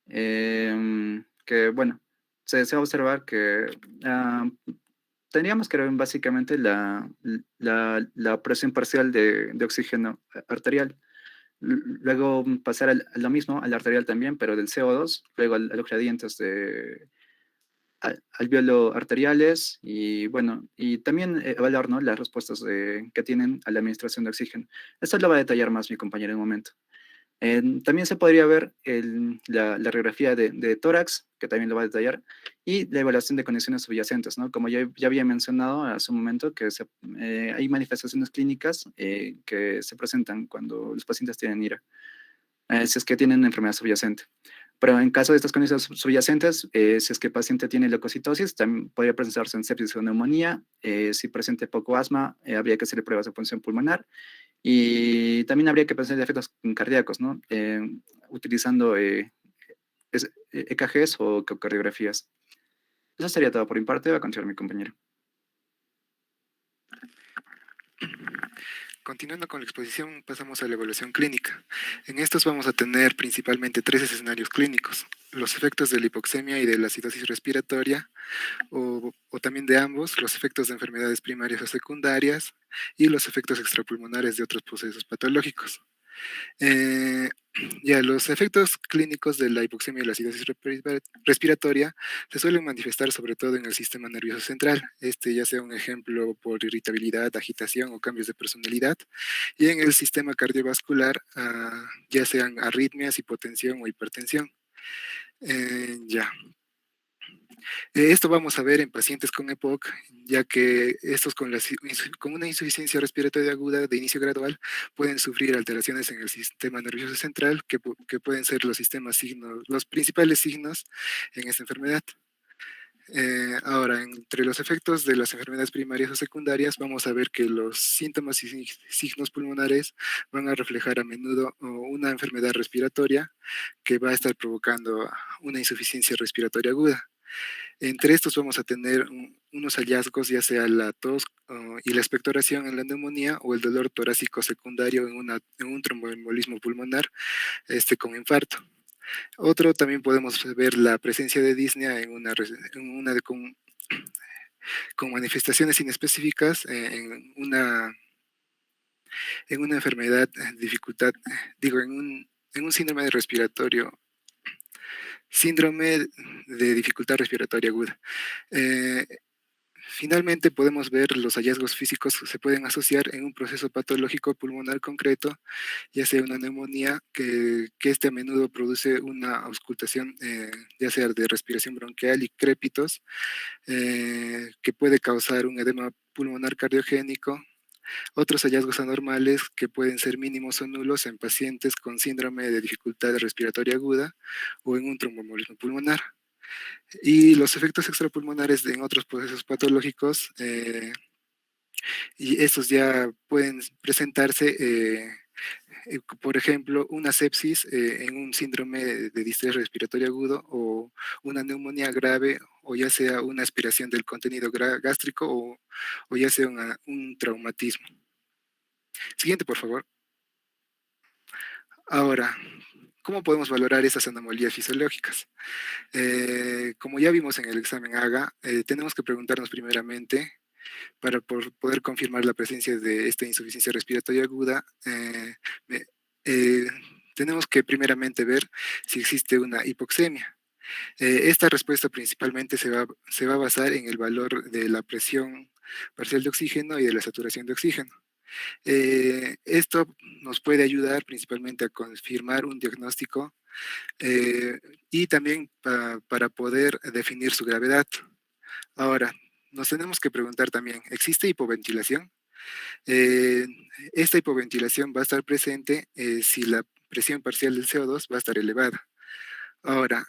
que, bueno, se va a observar que tendríamos que ver básicamente la presión parcial de oxígeno arterial. Luego pasar a lo mismo, al arterial también, pero del CO2, luego a los gradientes alvéolo arteriales y bueno, y también evaluar, ¿no?, las respuestas que tienen a la administración de oxígeno. Esto lo va a detallar más mi compañero en un momento. También se podría ver la radiografía de tórax, que también lo va a detallar, y la evaluación de condiciones subyacentes, ¿no? Como ya había mencionado hace un momento, que hay manifestaciones clínicas que se presentan cuando los pacientes tienen IRA, si es que tienen una enfermedad subyacente. Pero en caso de estas condiciones subyacentes, si es que el paciente tiene leucocitosis, también podría presentarse en sepsis o neumonía. Si presente poco asma, habría que hacerle pruebas de función pulmonar. Y también habría que pensar en efectos cardíacos, ¿no? Utilizando EKGs o ecocardiografías. Eso sería todo por mi parte. Va a continuar mi compañero. Continuando con la exposición, pasamos a la evaluación clínica. En estos vamos a tener principalmente tres escenarios clínicos: los efectos de la hipoxemia y de la acidosis respiratoria, o también de ambos, los efectos de enfermedades primarias o secundarias y los efectos extrapulmonares de otros procesos patológicos. Ya, los efectos clínicos de la hipoxemia y la acidosis respiratoria se suelen manifestar sobre todo en el sistema nervioso central, ya sea un ejemplo por irritabilidad, agitación o cambios de personalidad, y en el sistema cardiovascular, ya sean arritmias, hipotensión o hipertensión. Ya. Esto vamos a ver en pacientes con EPOC, ya que estos con una insuficiencia respiratoria aguda de inicio gradual pueden sufrir alteraciones en el sistema nervioso central, que pueden ser los principales signos en esta enfermedad. Ahora, entre los efectos de las enfermedades primarias o secundarias, vamos a ver que los síntomas y signos pulmonares van a reflejar a menudo una enfermedad respiratoria que va a estar provocando una insuficiencia respiratoria aguda. Entre estos vamos a tener unos hallazgos, ya sea la tos y la expectoración en la neumonía o el dolor torácico secundario en un tromboembolismo pulmonar con infarto. Otro, también podemos ver la presencia de disnea con manifestaciones inespecíficas en una enfermedad, en un síndrome de dificultad respiratoria aguda. Finalmente, podemos ver los hallazgos físicos que se pueden asociar en un proceso patológico pulmonar concreto, ya sea una neumonía, que a menudo produce una auscultación, ya sea de respiración bronquial y crépitos, que puede causar un edema pulmonar cardiogénico. Otros hallazgos anormales que pueden ser mínimos o nulos en pacientes con síndrome de dificultad respiratoria aguda o en un tromboembolismo pulmonar. Y los efectos extrapulmonares en otros procesos patológicos, y estos ya pueden presentarse, por ejemplo, una sepsis en un síndrome de distrés respiratorio agudo, o una neumonía grave, o ya sea una aspiración del contenido gástrico, o ya sea un traumatismo. Siguiente, por favor. Ahora, ¿cómo podemos valorar esas anomalías fisiológicas? Como ya vimos en el examen AGA, tenemos que preguntarnos primeramente, para poder confirmar la presencia de esta insuficiencia respiratoria aguda, me- eh, tenemos que primeramente ver si existe una hipoxemia. Esta respuesta principalmente se va a basar en el valor de la presión parcial de oxígeno y de la saturación de oxígeno. Esto nos puede ayudar principalmente a confirmar un diagnóstico, eh, y también para poder definir su gravedad. Ahora, nos tenemos que preguntar también, ¿existe hipoventilación? Eh, Esta hipoventilación va a estar presente si la presión parcial del CO2 va a estar elevada. Ahora,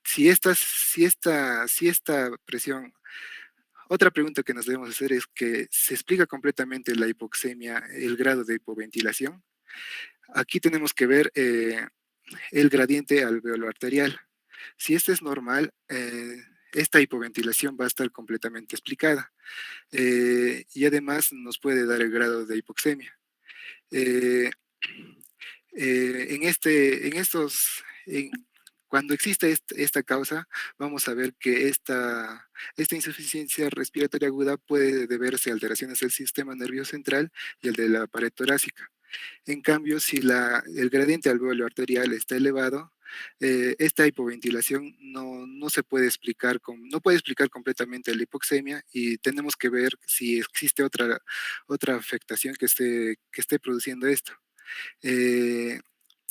si esta presión, otra pregunta que nos debemos hacer es que ¿se explica completamente la hipoxemia, el grado de hipoventilación? Aquí tenemos que ver el gradiente alveolo-arterial. Si este es normal, esta hipoventilación va a estar completamente explicada, y además nos puede dar el grado de hipoxemia. Eh, Cuando existe esta causa, vamos a ver que esta insuficiencia respiratoria aguda puede deberse a alteraciones del sistema nervioso central y el de la pared torácica. En cambio, si el gradiente alveolo arterial está elevado, esta hipoventilación no se puede explicar, no puede explicar completamente la hipoxemia, y tenemos que ver si existe otra afectación que esté produciendo esto. Eh,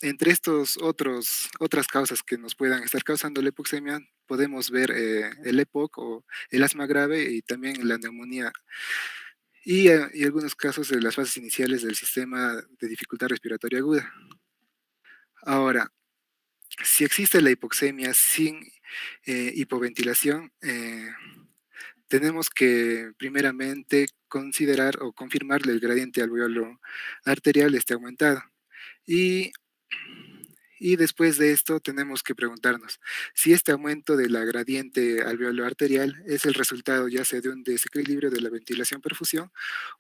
Entre otras causas que nos puedan estar causando la hipoxemia, podemos ver el EPOC o el asma grave, y también la neumonía, y algunos casos de las fases iniciales del sistema de dificultad respiratoria aguda. Ahora, si existe la hipoxemia sin hipoventilación, tenemos que primeramente considerar o confirmar que el gradiente alveolo arterial esté aumentado. Y después de esto tenemos que preguntarnos si este aumento de la gradiente alveolo arterial es el resultado ya sea de un desequilibrio de la ventilación-perfusión,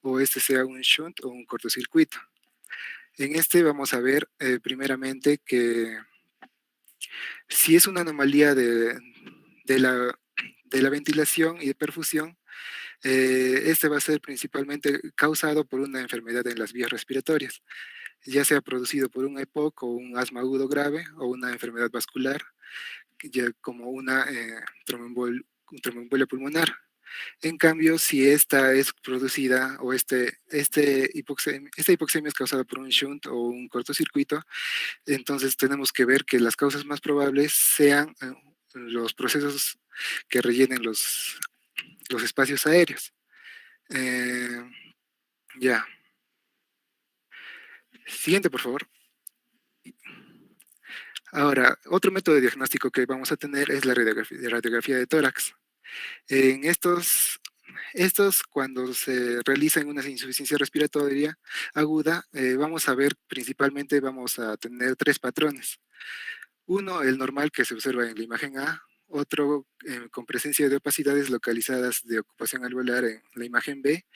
o este sea un shunt o un cortocircuito. En este vamos a ver primeramente que si es una anomalía de la ventilación y de perfusión, este va a ser principalmente causado por una enfermedad en las vías respiratorias, ya sea producido por un EPOC o un asma agudo grave, o una enfermedad vascular, ya como una tromboembolia pulmonar. En cambio, si esta es producida, o esta hipoxemia es causada por un shunt o un cortocircuito, entonces tenemos que ver que las causas más probables sean los procesos que rellenen los espacios aéreos. Ya. Siguiente, por favor. Ahora, otro método de diagnóstico que vamos a tener es la radiografía de tórax. En estos, cuando se realiza en una insuficiencia respiratoria aguda, vamos a ver principalmente, vamos a tener tres patrones. Uno, el normal que se observa en la imagen A, otro con presencia de opacidades localizadas de ocupación alveolar en la imagen B,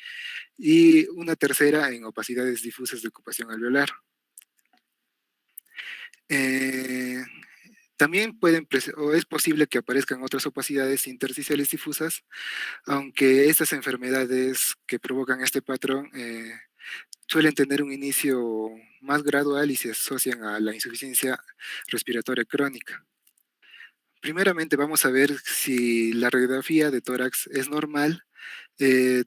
y una tercera en opacidades difusas de ocupación alveolar. También o es posible que aparezcan otras opacidades intersticiales difusas, aunque estas enfermedades que provocan este patrón suelen tener un inicio más gradual y se asocian a la insuficiencia respiratoria crónica. Primeramente vamos a ver si la radiografía de tórax es normal.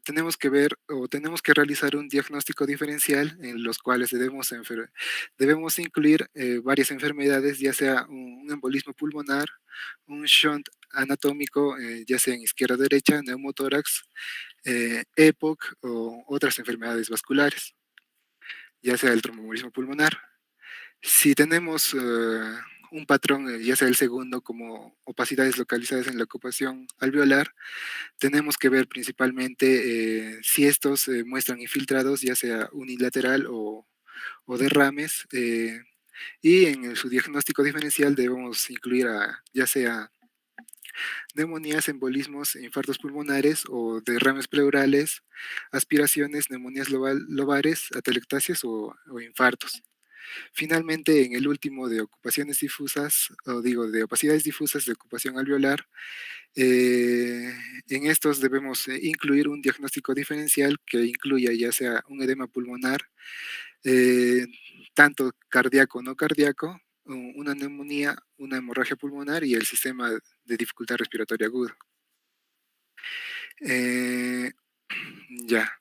Tenemos que ver o tenemos que realizar un diagnóstico diferencial en los cuales debemos incluir varias enfermedades, ya sea un embolismo pulmonar, un shunt anatómico, ya sea en izquierda o derecha, neumotórax, EPOC o otras enfermedades vasculares, ya sea el tromboembolismo pulmonar. Si tenemos un patrón, ya sea el segundo, como opacidades localizadas en la ocupación alveolar, tenemos que ver principalmente si estos muestran infiltrados, ya sea unilateral o derrames, y en su diagnóstico diferencial debemos incluir ya sea neumonías, embolismos, infartos pulmonares o derrames pleurales, aspiraciones, neumonías lobares, atelectasias o infartos. Finalmente, en el último de ocupaciones difusas, o digo, de opacidades difusas de ocupación alveolar, en estos debemos incluir un diagnóstico diferencial que incluya ya sea un edema pulmonar, eh, tanto cardíaco o no cardíaco, una neumonía, una hemorragia pulmonar y el sistema de dificultad respiratoria aguda. Eh, ya.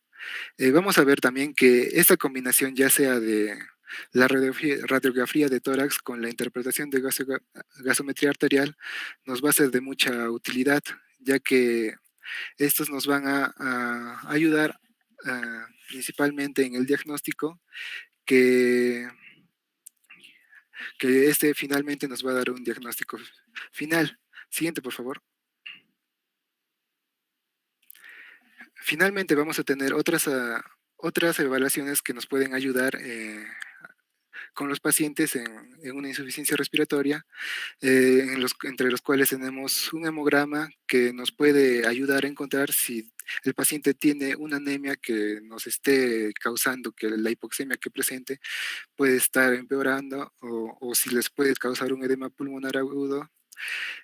Vamos a ver también que esta combinación, ya sea de la radiografía de tórax con la interpretación de gasometría arterial, nos va a ser de mucha utilidad, ya que estos nos van a ayudar principalmente en el diagnóstico, que este finalmente nos va a dar un diagnóstico final. Siguiente, por favor. Finalmente vamos a tener otras evaluaciones que nos pueden ayudar con los pacientes en una insuficiencia respiratoria, entre los cuales tenemos un hemograma que nos puede ayudar a encontrar si el paciente tiene una anemia que nos esté causando que la hipoxemia que presente puede estar empeorando, o si les puede causar un edema pulmonar agudo,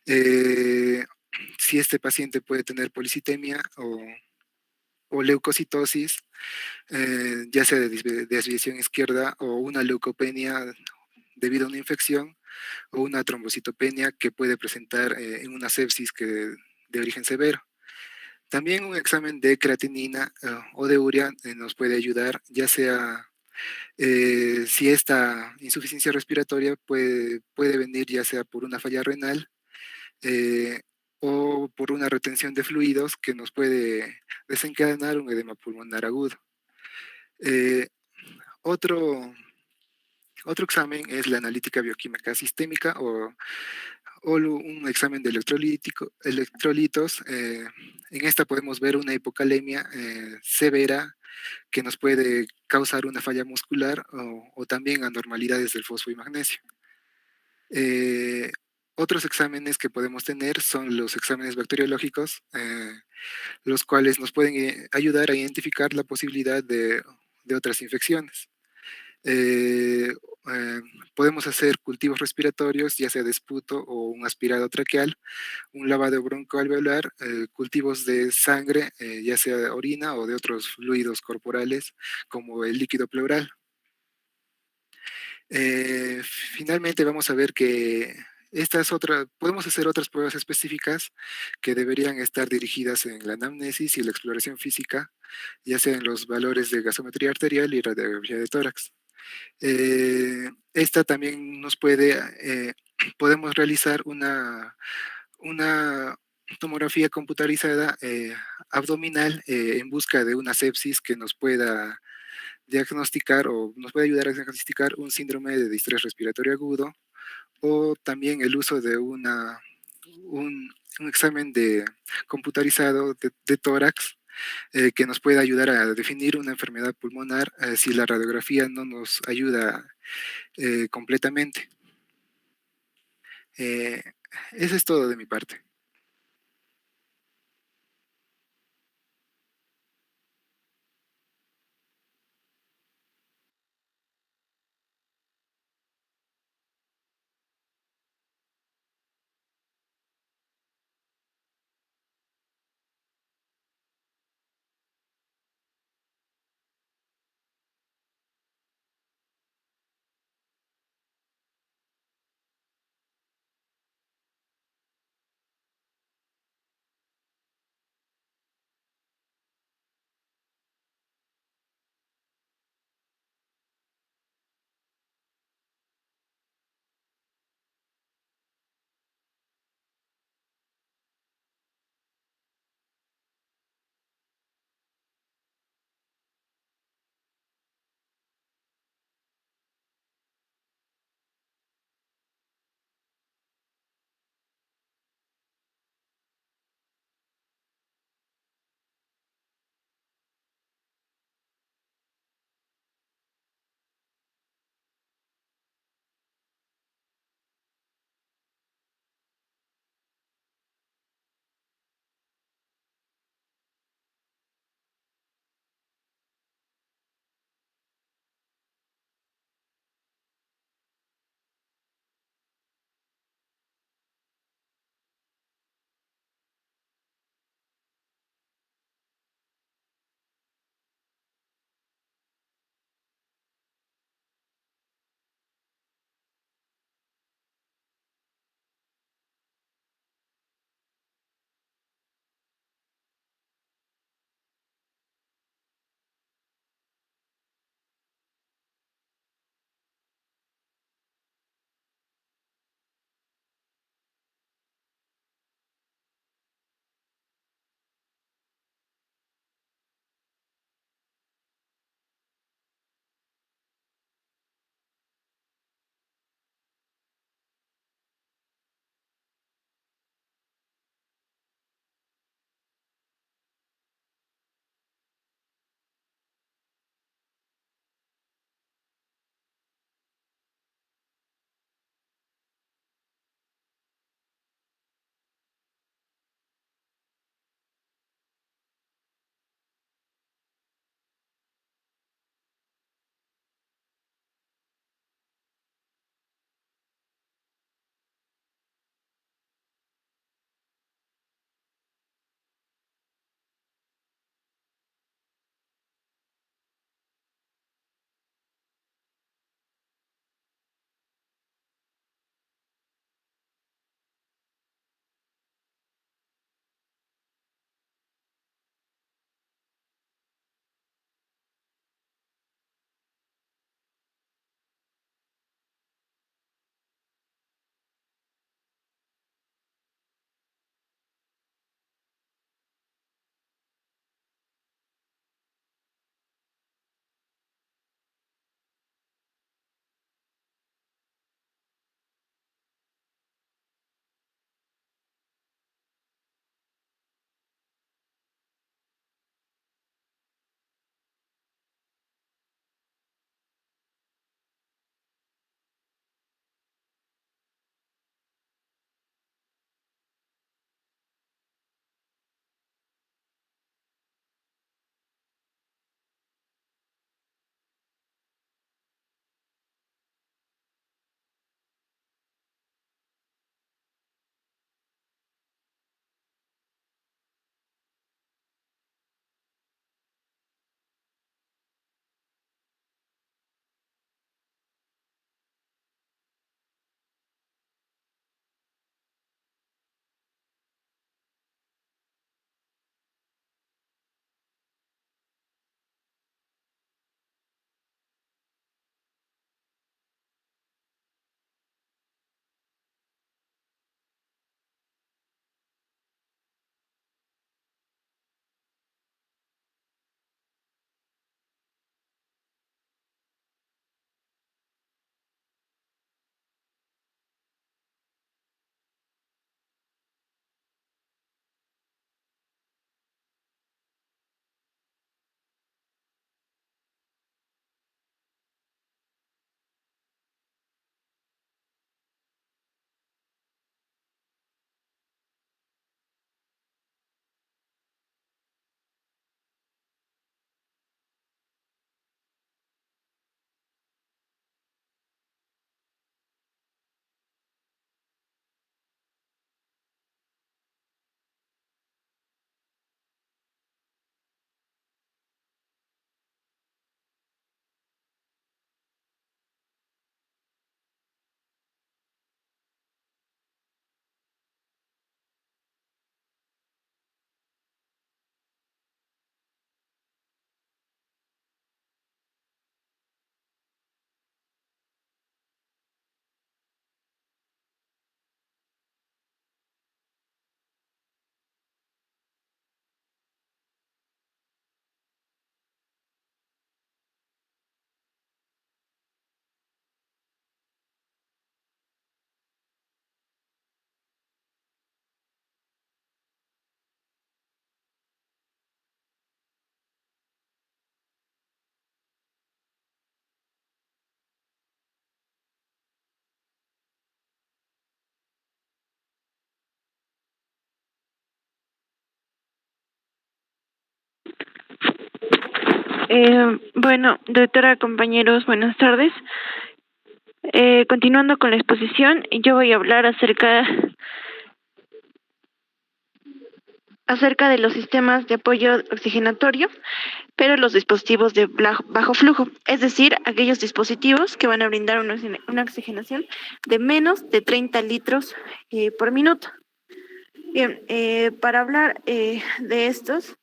si este paciente puede tener policitemia o leucocitosis, ya sea de desviación izquierda, o una leucopenia debido a una infección, o una trombocitopenia que puede presentar en una sepsis de origen severo. También un examen de creatinina o de urea nos puede ayudar, ya sea si esta insuficiencia respiratoria puede venir ya sea por una falla renal, eh, o por una retención de fluidos que nos puede desencadenar un edema pulmonar agudo. Eh, otro, otro examen es la analítica bioquímica sistémica, o un examen de electrolitos. En esta podemos ver una hipocalemia severa que nos puede causar una falla muscular, o también anormalidades del fosfo y magnesio. Otros exámenes que podemos tener son los exámenes bacteriológicos, los cuales nos pueden ayudar a identificar la posibilidad de otras infecciones. Eh, eh, Podemos hacer cultivos respiratorios, ya sea de esputo o un aspirado traqueal, un lavado broncoalveolar, cultivos de sangre, ya sea de orina o de otros fluidos corporales, como el líquido pleural. Finalmente vamos a ver que podemos hacer otras pruebas específicas que deberían estar dirigidas en la anamnesis y la exploración física, ya sea en los valores de gasometría arterial y radiografía de tórax. Esta también podemos realizar una tomografía computarizada abdominal en busca de una sepsis que nos pueda diagnosticar o nos puede ayudar a diagnosticar un síndrome de distrés respiratorio agudo, o también el uso de un examen computarizado de tórax que nos pueda ayudar a definir una enfermedad pulmonar si la radiografía no nos ayuda completamente. Eh, Eso es todo de mi parte. Bueno, doctora, compañeros, buenas tardes. Continuando con la exposición, yo voy a hablar acerca de los sistemas de apoyo oxigenatorio, pero los dispositivos de bajo flujo, es decir, aquellos dispositivos que van a brindar una oxigenación de menos de 30 litros por minuto. Bien, para hablar de estos,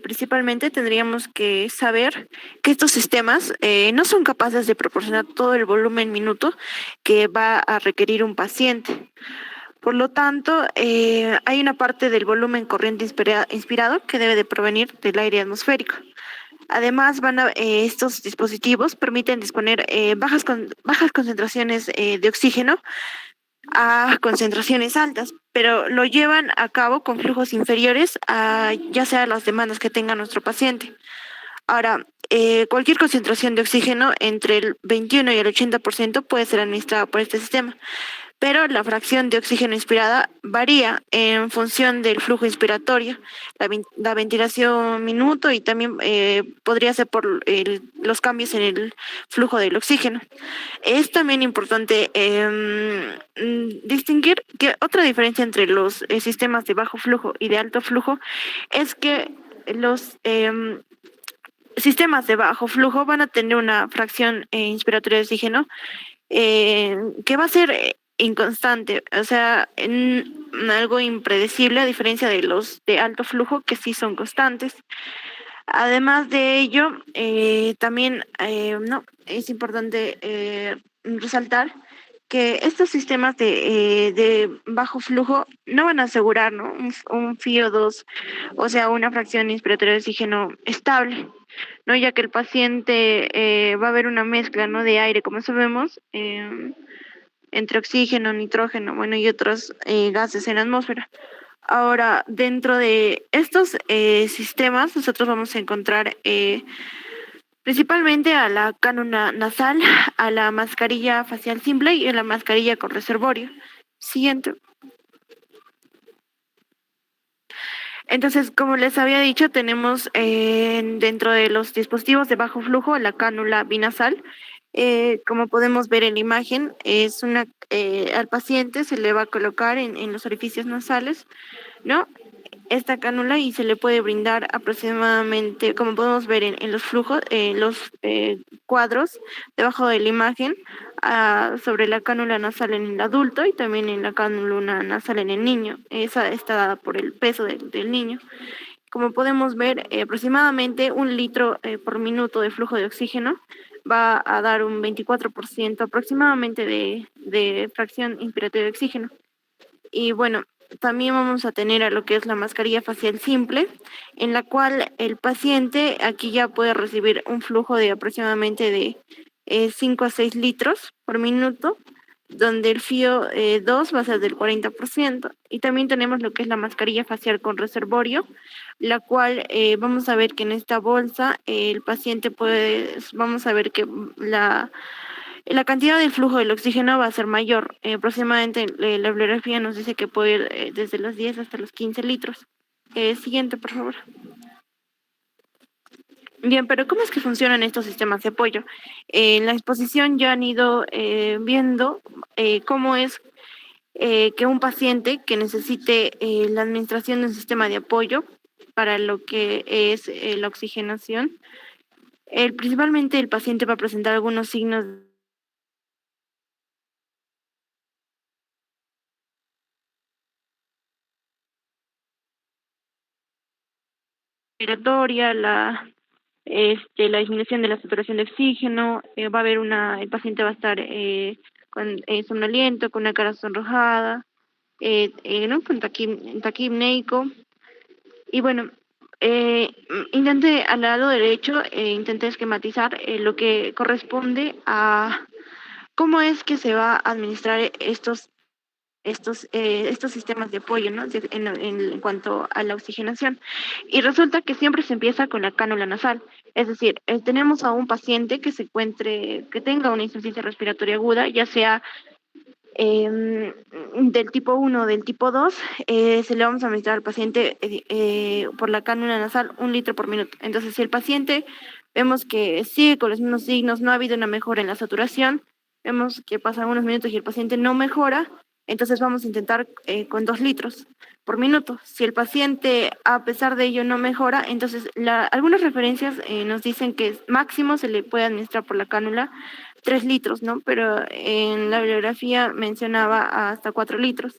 principalmente tendríamos que saber que estos sistemas no son capaces de proporcionar todo el volumen minuto que va a requerir un paciente. Por lo tanto, hay una parte del volumen corriente inspirado que debe de provenir del aire atmosférico. Además, estos dispositivos permiten disponer bajas concentraciones de oxígeno a concentraciones altas, pero lo llevan a cabo con flujos inferiores a ya sea las demandas que tenga nuestro paciente. Ahora, cualquier concentración de oxígeno entre el 21 y el 80% puede ser administrada por este sistema, pero la fracción de oxígeno inspirada varía en función del flujo inspiratorio, la ventilación minuto y también podría ser por los cambios en el flujo del oxígeno. Es también importante distinguir que otra diferencia entre los sistemas de bajo flujo y de alto flujo es que los sistemas de bajo flujo van a tener una fracción inspiratoria de oxígeno que va a ser inconstante, o sea, algo impredecible a diferencia de los de alto flujo que sí son constantes. Además de ello, también no, es importante resaltar que estos sistemas de bajo flujo no van a asegurar, ¿no? un FiO2, o sea, una fracción inspiratoria de oxígeno estable, ¿no? Ya que el paciente va a haber una mezcla, ¿no? de aire, como sabemos, entre oxígeno, nitrógeno, bueno, y otros gases en la atmósfera. Ahora, dentro de estos sistemas, nosotros vamos a encontrar principalmente a la cánula nasal, a la mascarilla facial simple y a la mascarilla con reservorio. Siguiente. Entonces, como les había dicho, tenemos dentro de los dispositivos de bajo flujo la cánula binasal. Como podemos ver en la imagen, al paciente se le va a colocar en los orificios nasales, ¿no? Esta cánula y se le puede brindar aproximadamente, como podemos ver en los flujos, los cuadros debajo de la imagen, sobre la cánula nasal en el adulto y también en la cánula nasal en el niño. Esa está dada por el peso del niño. Como podemos ver, aproximadamente 1 litro por minuto de flujo de oxígeno va a dar un 24% aproximadamente de fracción inspiratoria de oxígeno. Y bueno, también vamos a tener a lo que es la mascarilla facial simple, en la cual el paciente aquí ya puede recibir un flujo de aproximadamente de 5 a 6 litros por minuto, donde el FiO2 va a ser del 40%. Y también tenemos lo que es la mascarilla facial con reservorio, la cual vamos a ver que en esta bolsa el paciente vamos a ver que la cantidad de flujo del oxígeno va a ser mayor. Aproximadamente la bibliografía nos dice que puede ir desde los 10 hasta los 15 litros. Siguiente, por favor. Bien, pero ¿cómo es que funcionan estos sistemas de apoyo? En la exposición ya han ido viendo cómo es que un paciente que necesite la administración de un sistema de apoyo para lo que es la oxigenación, principalmente el paciente va a presentar algunos signos respiratoria, la disminución de la saturación de oxígeno, va a haber el paciente va a estar con somnoliento, con una cara sonrojada, ¿no? con taquipneico. Y bueno, al lado derecho, intenté esquematizar lo que corresponde a cómo es que se va a administrar estos sistemas de apoyo, ¿no? En cuanto a la oxigenación. Y resulta que siempre se empieza con la cánula nasal. Es decir, tenemos a un paciente que tenga una insuficiencia respiratoria aguda, ya sea del tipo 1 o del tipo 2, se le vamos a administrar al paciente por la cánula nasal 1 litro por minuto. Entonces, si el paciente vemos que sigue con los mismos signos, no ha habido una mejora en la saturación, vemos que pasan unos minutos y el paciente no mejora, entonces vamos a intentar con 2 litros por minuto. Si el paciente, a pesar de ello, no mejora, entonces algunas referencias nos dicen que máximo se le puede administrar por la cánula 3 litros, ¿no? Pero en la bibliografía mencionaba hasta 4 litros.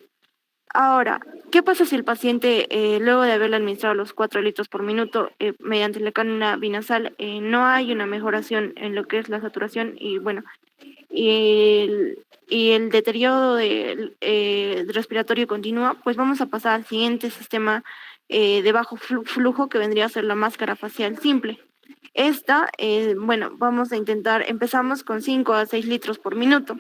Ahora, ¿qué pasa si el paciente, luego de haberle administrado los 4 litros por minuto mediante la cánula binasal, no hay una mejoración en lo que es la saturación y bueno, y el deterioro respiratorio continúa, pues vamos a pasar al siguiente sistema de bajo flujo que vendría a ser la máscara facial simple. Esta, bueno, vamos a intentar, empezamos con 5 a 6 litros por minuto.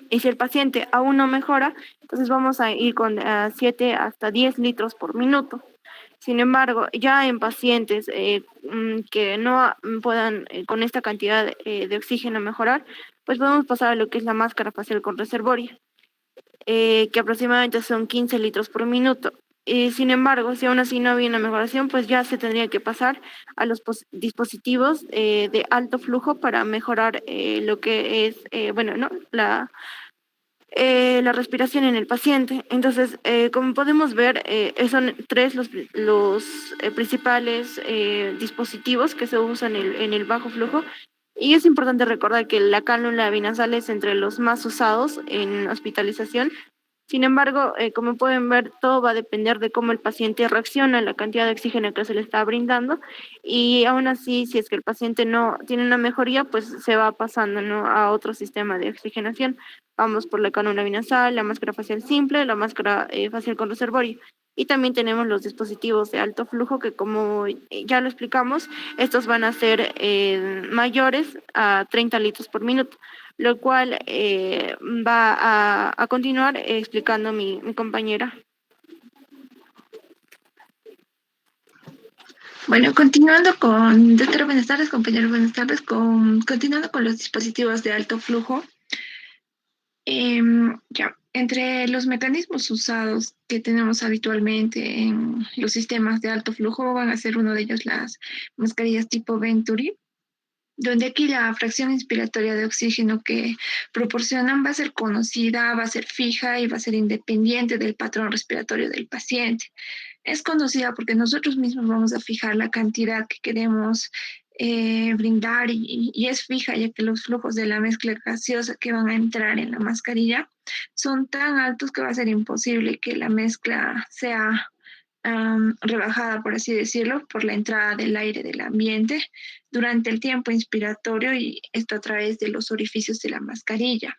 Y si el paciente aún no mejora, entonces vamos a ir con 7 hasta 10 litros por minuto. Sin embargo, ya en pacientes que no puedan con esta cantidad de oxígeno mejorar, pues podemos pasar a lo que es la máscara facial con reservorio, que aproximadamente son 15 litros por minuto. Sin embargo, si aún así no había una mejoración, pues ya se tendría que pasar a los dispositivos de alto flujo para mejorar lo que es, bueno, ¿no? La respiración en el paciente. Entonces, como podemos ver, son 3 los principales dispositivos que se usan en el bajo flujo. Y es importante recordar que la cánula binasal es entre los más usados en hospitalización. Sin embargo, como pueden ver, todo va a depender de cómo el paciente reacciona a la cantidad de oxígeno que se le está brindando. Y aún así, si es que el paciente no tiene una mejoría, pues se va pasando, ¿no?, a otro sistema de oxigenación. Vamos por la cánula binasal, la máscara facial simple, la máscara facial con reservorio. Y también tenemos los dispositivos de alto flujo que, como ya lo explicamos, estos van a ser mayores a 30 litros por minuto, lo cual va a continuar explicando mi compañera. Bueno, continuando con, doctora, buenas tardes, compañeros, buenas tardes, continuando con los dispositivos de alto flujo. Ya, entre los mecanismos usados que tenemos habitualmente en los sistemas de alto flujo van a ser uno de ellos las mascarillas tipo Venturi, donde aquí la fracción inspiratoria de oxígeno que proporcionan va a ser conocida, va a ser fija y va a ser independiente del patrón respiratorio del paciente. Es conocida porque nosotros mismos vamos a fijar la cantidad que queremos brindar y es fija, ya que los flujos de la mezcla gaseosa que van a entrar en la mascarilla son tan altos que va a ser imposible que la mezcla sea rebajada, por así decirlo, por la entrada del aire del ambiente durante el tiempo inspiratorio, y esto a través de los orificios de la mascarilla.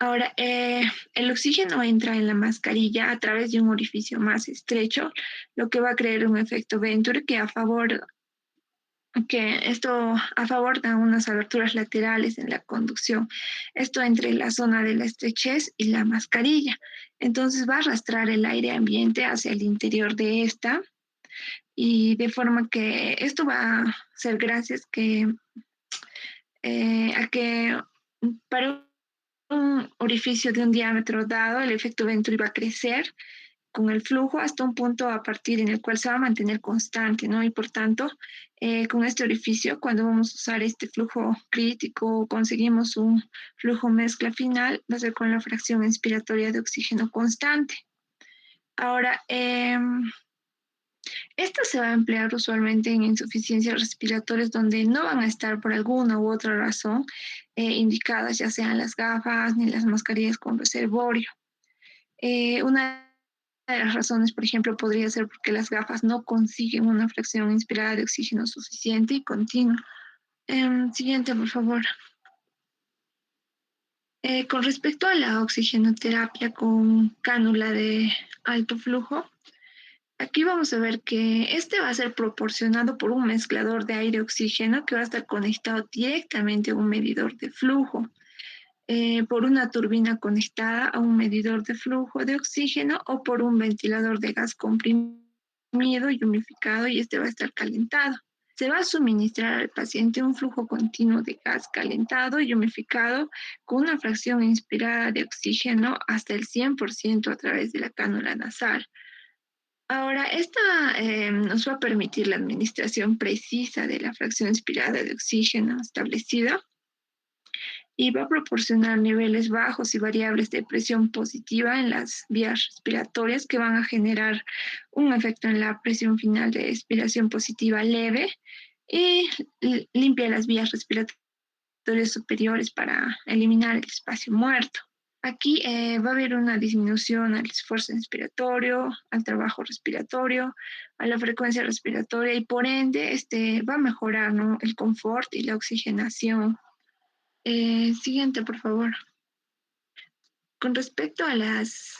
Ahora, el oxígeno entra en la mascarilla a través de un orificio más estrecho, lo que va a crear un efecto Venturi que esto a favor da unas aberturas laterales en la conducción, esto entre la zona de la estrechez y la mascarilla. Entonces va a arrastrar el aire ambiente hacia el interior de esta, y de forma que esto va a ser gracias a que para un orificio de un diámetro dado, el efecto Venturi va a crecer con el flujo hasta un punto a partir en el cual se va a mantener constante, ¿no? Y por tanto, con este orificio, cuando vamos a usar este flujo crítico, conseguimos un flujo mezcla final, va a ser con la fracción inspiratoria de oxígeno constante. Ahora, esto se va a emplear usualmente en insuficiencias respiratorias donde no van a estar por alguna u otra razón indicadas, ya sean las gafas ni las mascarillas con reservorio. Una de las razones, por ejemplo, podría ser porque las gafas no consiguen una fracción inspirada de oxígeno suficiente y continua. Siguiente, por favor. Con respecto a la oxigenoterapia con cánula de alto flujo, aquí vamos a ver que este va a ser proporcionado por un mezclador de aire-oxígeno que va a estar conectado directamente a un medidor de flujo, por una turbina conectada a un medidor de flujo de oxígeno o por un ventilador de gas comprimido y humidificado, y este va a estar calentado. Se va a suministrar al paciente un flujo continuo de gas calentado y humidificado con una fracción inspirada de oxígeno hasta el 100% a través de la cánula nasal. Ahora, esta nos va a permitir la administración precisa de la fracción inspirada de oxígeno establecida y va a proporcionar niveles bajos y variables de presión positiva en las vías respiratorias que van a generar un efecto en la presión final de expiración positiva leve y limpia las vías respiratorias superiores para eliminar el espacio muerto. Aquí va a haber una disminución al esfuerzo inspiratorio, al trabajo respiratorio, a la frecuencia respiratoria y por ende va a mejorar, ¿no?, el confort y la oxigenación. Siguiente, por favor. Con respecto a las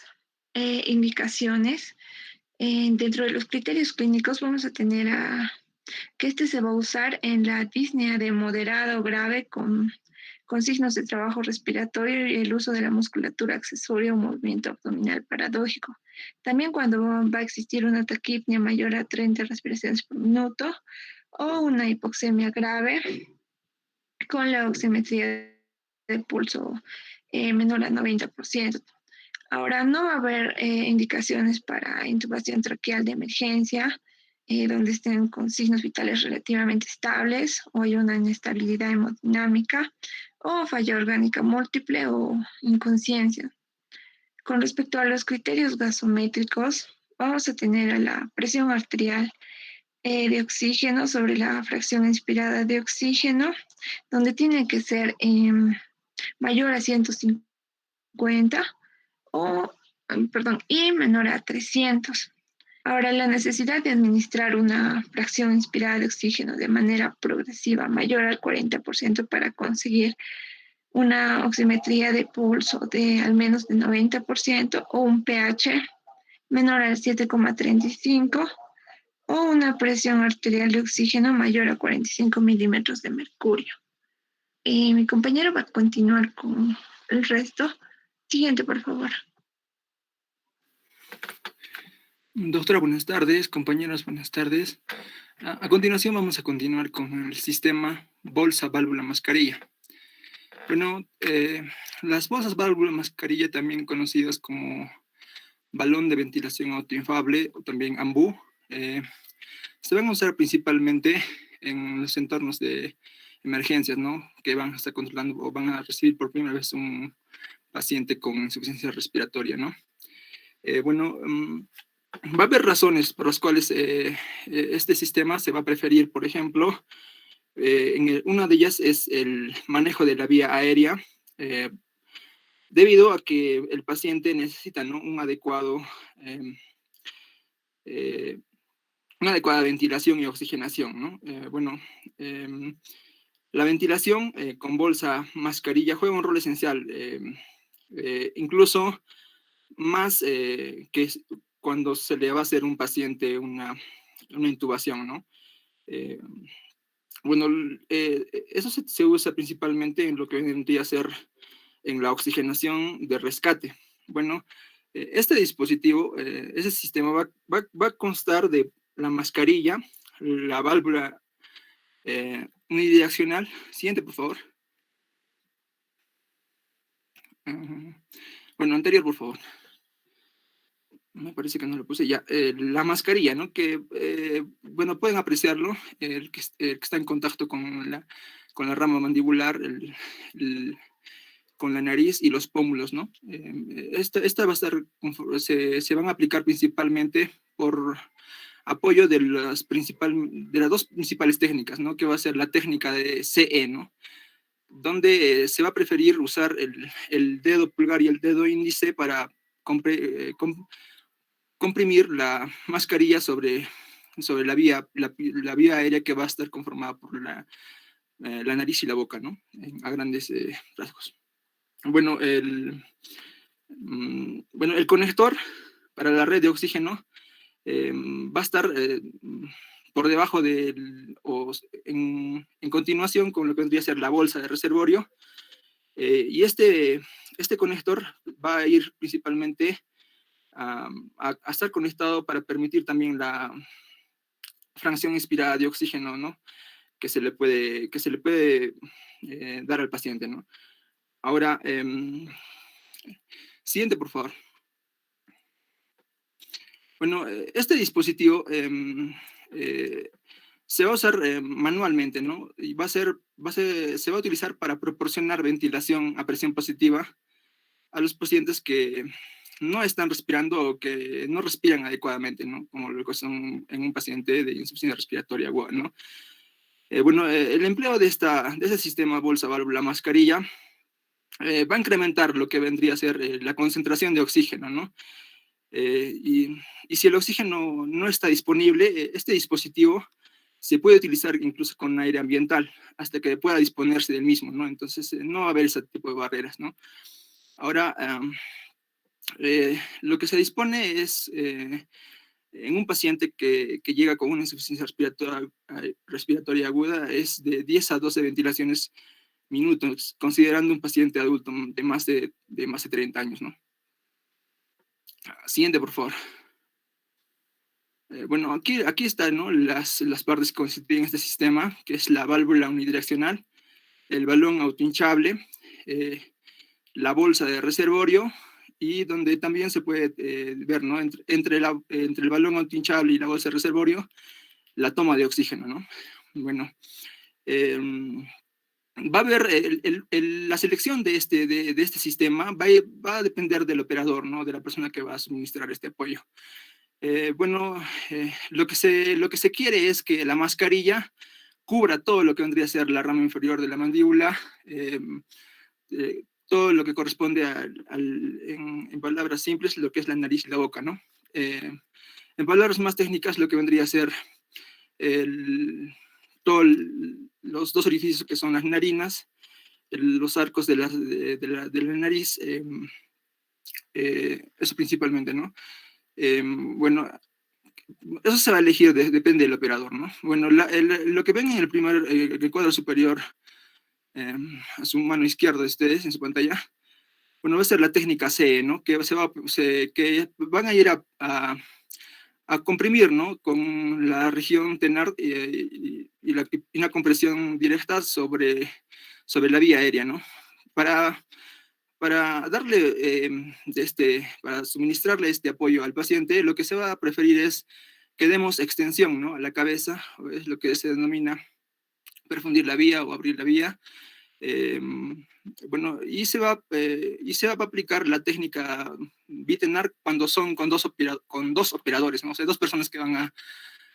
indicaciones, dentro de los criterios clínicos vamos a tener que se va a usar en la disnea de moderado o grave con signos de trabajo respiratorio y el uso de la musculatura accesoria o movimiento abdominal paradójico. También cuando va a existir una taquipnea mayor a 30 respiraciones por minuto o una hipoxemia grave con la oximetría de pulso menor a 90%. Ahora, no va a haber indicaciones para intubación traqueal de emergencia, donde estén con signos vitales relativamente estables o hay una inestabilidad hemodinámica o falla orgánica múltiple o inconsciencia. Con respecto a los criterios gasométricos, vamos a tener a la presión arterial de oxígeno sobre la fracción inspirada de oxígeno, donde tiene que ser mayor a 150 o, perdón, y menor a 300. Ahora, la necesidad de administrar una fracción inspirada de oxígeno de manera progresiva mayor al 40% para conseguir una oximetría de pulso de al menos de 90% o un pH menor al 7,35 o una presión arterial de oxígeno mayor a 45 milímetros de mercurio. Mi compañero va a continuar con el resto. Siguiente, por favor. Doctora, buenas tardes. Compañeros, buenas tardes. A continuación vamos a continuar con el sistema bolsa, válvula, mascarilla. Bueno, las bolsas, válvula, mascarilla, también conocidas como balón de ventilación autoinflable o también AMBU, se van a usar principalmente en los entornos de emergencias, ¿no? Que van a estar controlando o van a recibir por primera vez un paciente con insuficiencia respiratoria, ¿no? Va a haber razones por las cuales este sistema se va a preferir. Por ejemplo, una de ellas es el manejo de la vía aérea, debido a que el paciente necesita, ¿no?, una adecuada ventilación y oxigenación, ¿no? La ventilación con bolsa, mascarilla juega un rol esencial, incluso más que cuando se le va a hacer a un paciente una intubación, ¿no? Eso se usa principalmente en lo que vendría a ser en la oxigenación de rescate. Bueno, este dispositivo, ese sistema va a constar de la mascarilla, la válvula unidireccional. Siguiente, por favor. Bueno, anterior, por favor. Me parece que no lo puse ya. La mascarilla, ¿no? Que, bueno, pueden apreciarlo, el que está en contacto con la rama mandibular, con la nariz y los pómulos, ¿no? Esta va a estar, se van a aplicar principalmente por apoyo de las dos principales técnicas, ¿no? Que va a ser la técnica de CE, ¿no? Donde se va a preferir usar el dedo pulgar y el dedo índice para comprimir la mascarilla sobre la vía aérea que va a estar conformada por la nariz y la boca, ¿no? A grandes rasgos. Bueno, el conector para la red de oxígeno va a estar por debajo en continuación con lo que vendría a ser la bolsa de reservorio, y este conector va a ir principalmente a estar conectado para permitir también la fracción inspirada de oxígeno, ¿no?, que se le puede dar al paciente, ¿no? Ahora, siguiente, por favor. Bueno, este dispositivo se va a usar manualmente, ¿no? Y se va a utilizar para proporcionar ventilación a presión positiva a los pacientes que no están respirando o que no respiran adecuadamente, ¿no? Como lo que son en un paciente de insuficiencia respiratoria aguda, ¿no? El empleo de ese sistema bolsa, válvula, mascarilla va a incrementar lo que vendría a ser la concentración de oxígeno, ¿no? Y si el oxígeno no está disponible, este dispositivo se puede utilizar incluso con aire ambiental hasta que pueda disponerse del mismo, ¿no? Entonces no va a haber ese tipo de barreras, ¿no? Ahora, lo que se dispone es en un paciente que llega con una insuficiencia respiratoria aguda es de 10 a 12 ventilaciones minutos, considerando un paciente adulto de más de 30 años, ¿no? Siguiente, por favor. Bueno, aquí están, ¿no?, las partes que constituyen este sistema, que es la válvula unidireccional, el balón autohinchable, la bolsa de reservorio, y donde también se puede ver, ¿no?, entre el balón autohinchable y la bolsa de reservorio, la toma de oxígeno, ¿no? Bueno, va a haber la selección de este sistema, va a depender del operador, ¿no?, de la persona que va a suministrar este apoyo. Lo que se quiere es que la mascarilla cubra todo lo que vendría a ser la rama inferior de la mandíbula, todo lo que corresponde en palabras simples, lo que es la nariz y la boca, ¿no? En palabras más técnicas, lo que vendría a ser todos los dos orificios que son las narinas, los arcos de la nariz, eso principalmente, ¿no? Eso se va a elegir, depende del operador, ¿no? Bueno, lo que ven en el cuadro superior, a su mano izquierda de ustedes, en su pantalla, bueno, va a ser la técnica CE, ¿no? Que van a ir a comprimir, ¿no?, con la región tenar y una compresión directa sobre la vía aérea, ¿no? Para para suministrarle este apoyo al paciente, lo que se va a preferir es que demos extensión, ¿no?, a la cabeza, es lo que se denomina perfundir la vía o abrir la vía. Y se va a aplicar la técnica Vitenar cuando son con dos operadores, ¿no? O sea, dos personas que van a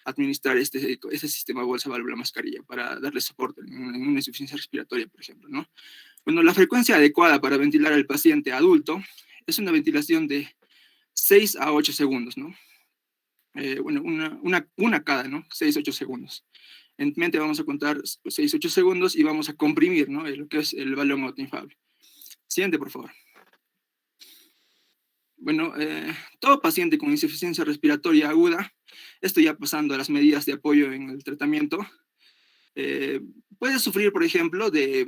administrar ese sistema bolsa, válvula, mascarilla para darle soporte en una insuficiencia respiratoria, por ejemplo, ¿no? Bueno, la frecuencia adecuada para ventilar al paciente adulto es una ventilación de 6 a 8 segundos, ¿no? Una cada, ¿no? 6 a 8 segundos. En mente vamos a contar 6 a 8 segundos y vamos a comprimir, ¿no?, lo que es el balón autoinflable. Siguiente, por favor. Bueno, todo paciente con insuficiencia respiratoria aguda, esto ya pasando a las medidas de apoyo en el tratamiento, puede sufrir, por ejemplo, de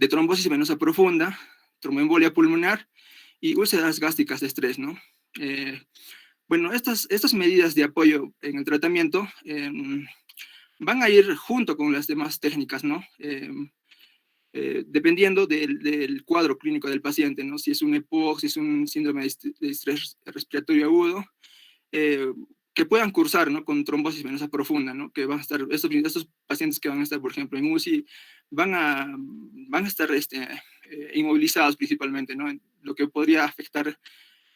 trombosis venosa profunda, tromboembolia pulmonar y úlceras gástricas de estrés, ¿no? Estas medidas de apoyo en el tratamiento van a ir junto con las demás técnicas, ¿no? Dependiendo del cuadro clínico del paciente, ¿no? Si es un EPOC, si es un síndrome de estrés respiratorio agudo, que puedan cursar, ¿no?, con trombosis venosa profunda, ¿no? Que van a estar, estos pacientes que van a estar, por ejemplo, en UCI, van a estar inmovilizados principalmente, ¿no? Lo que podría afectar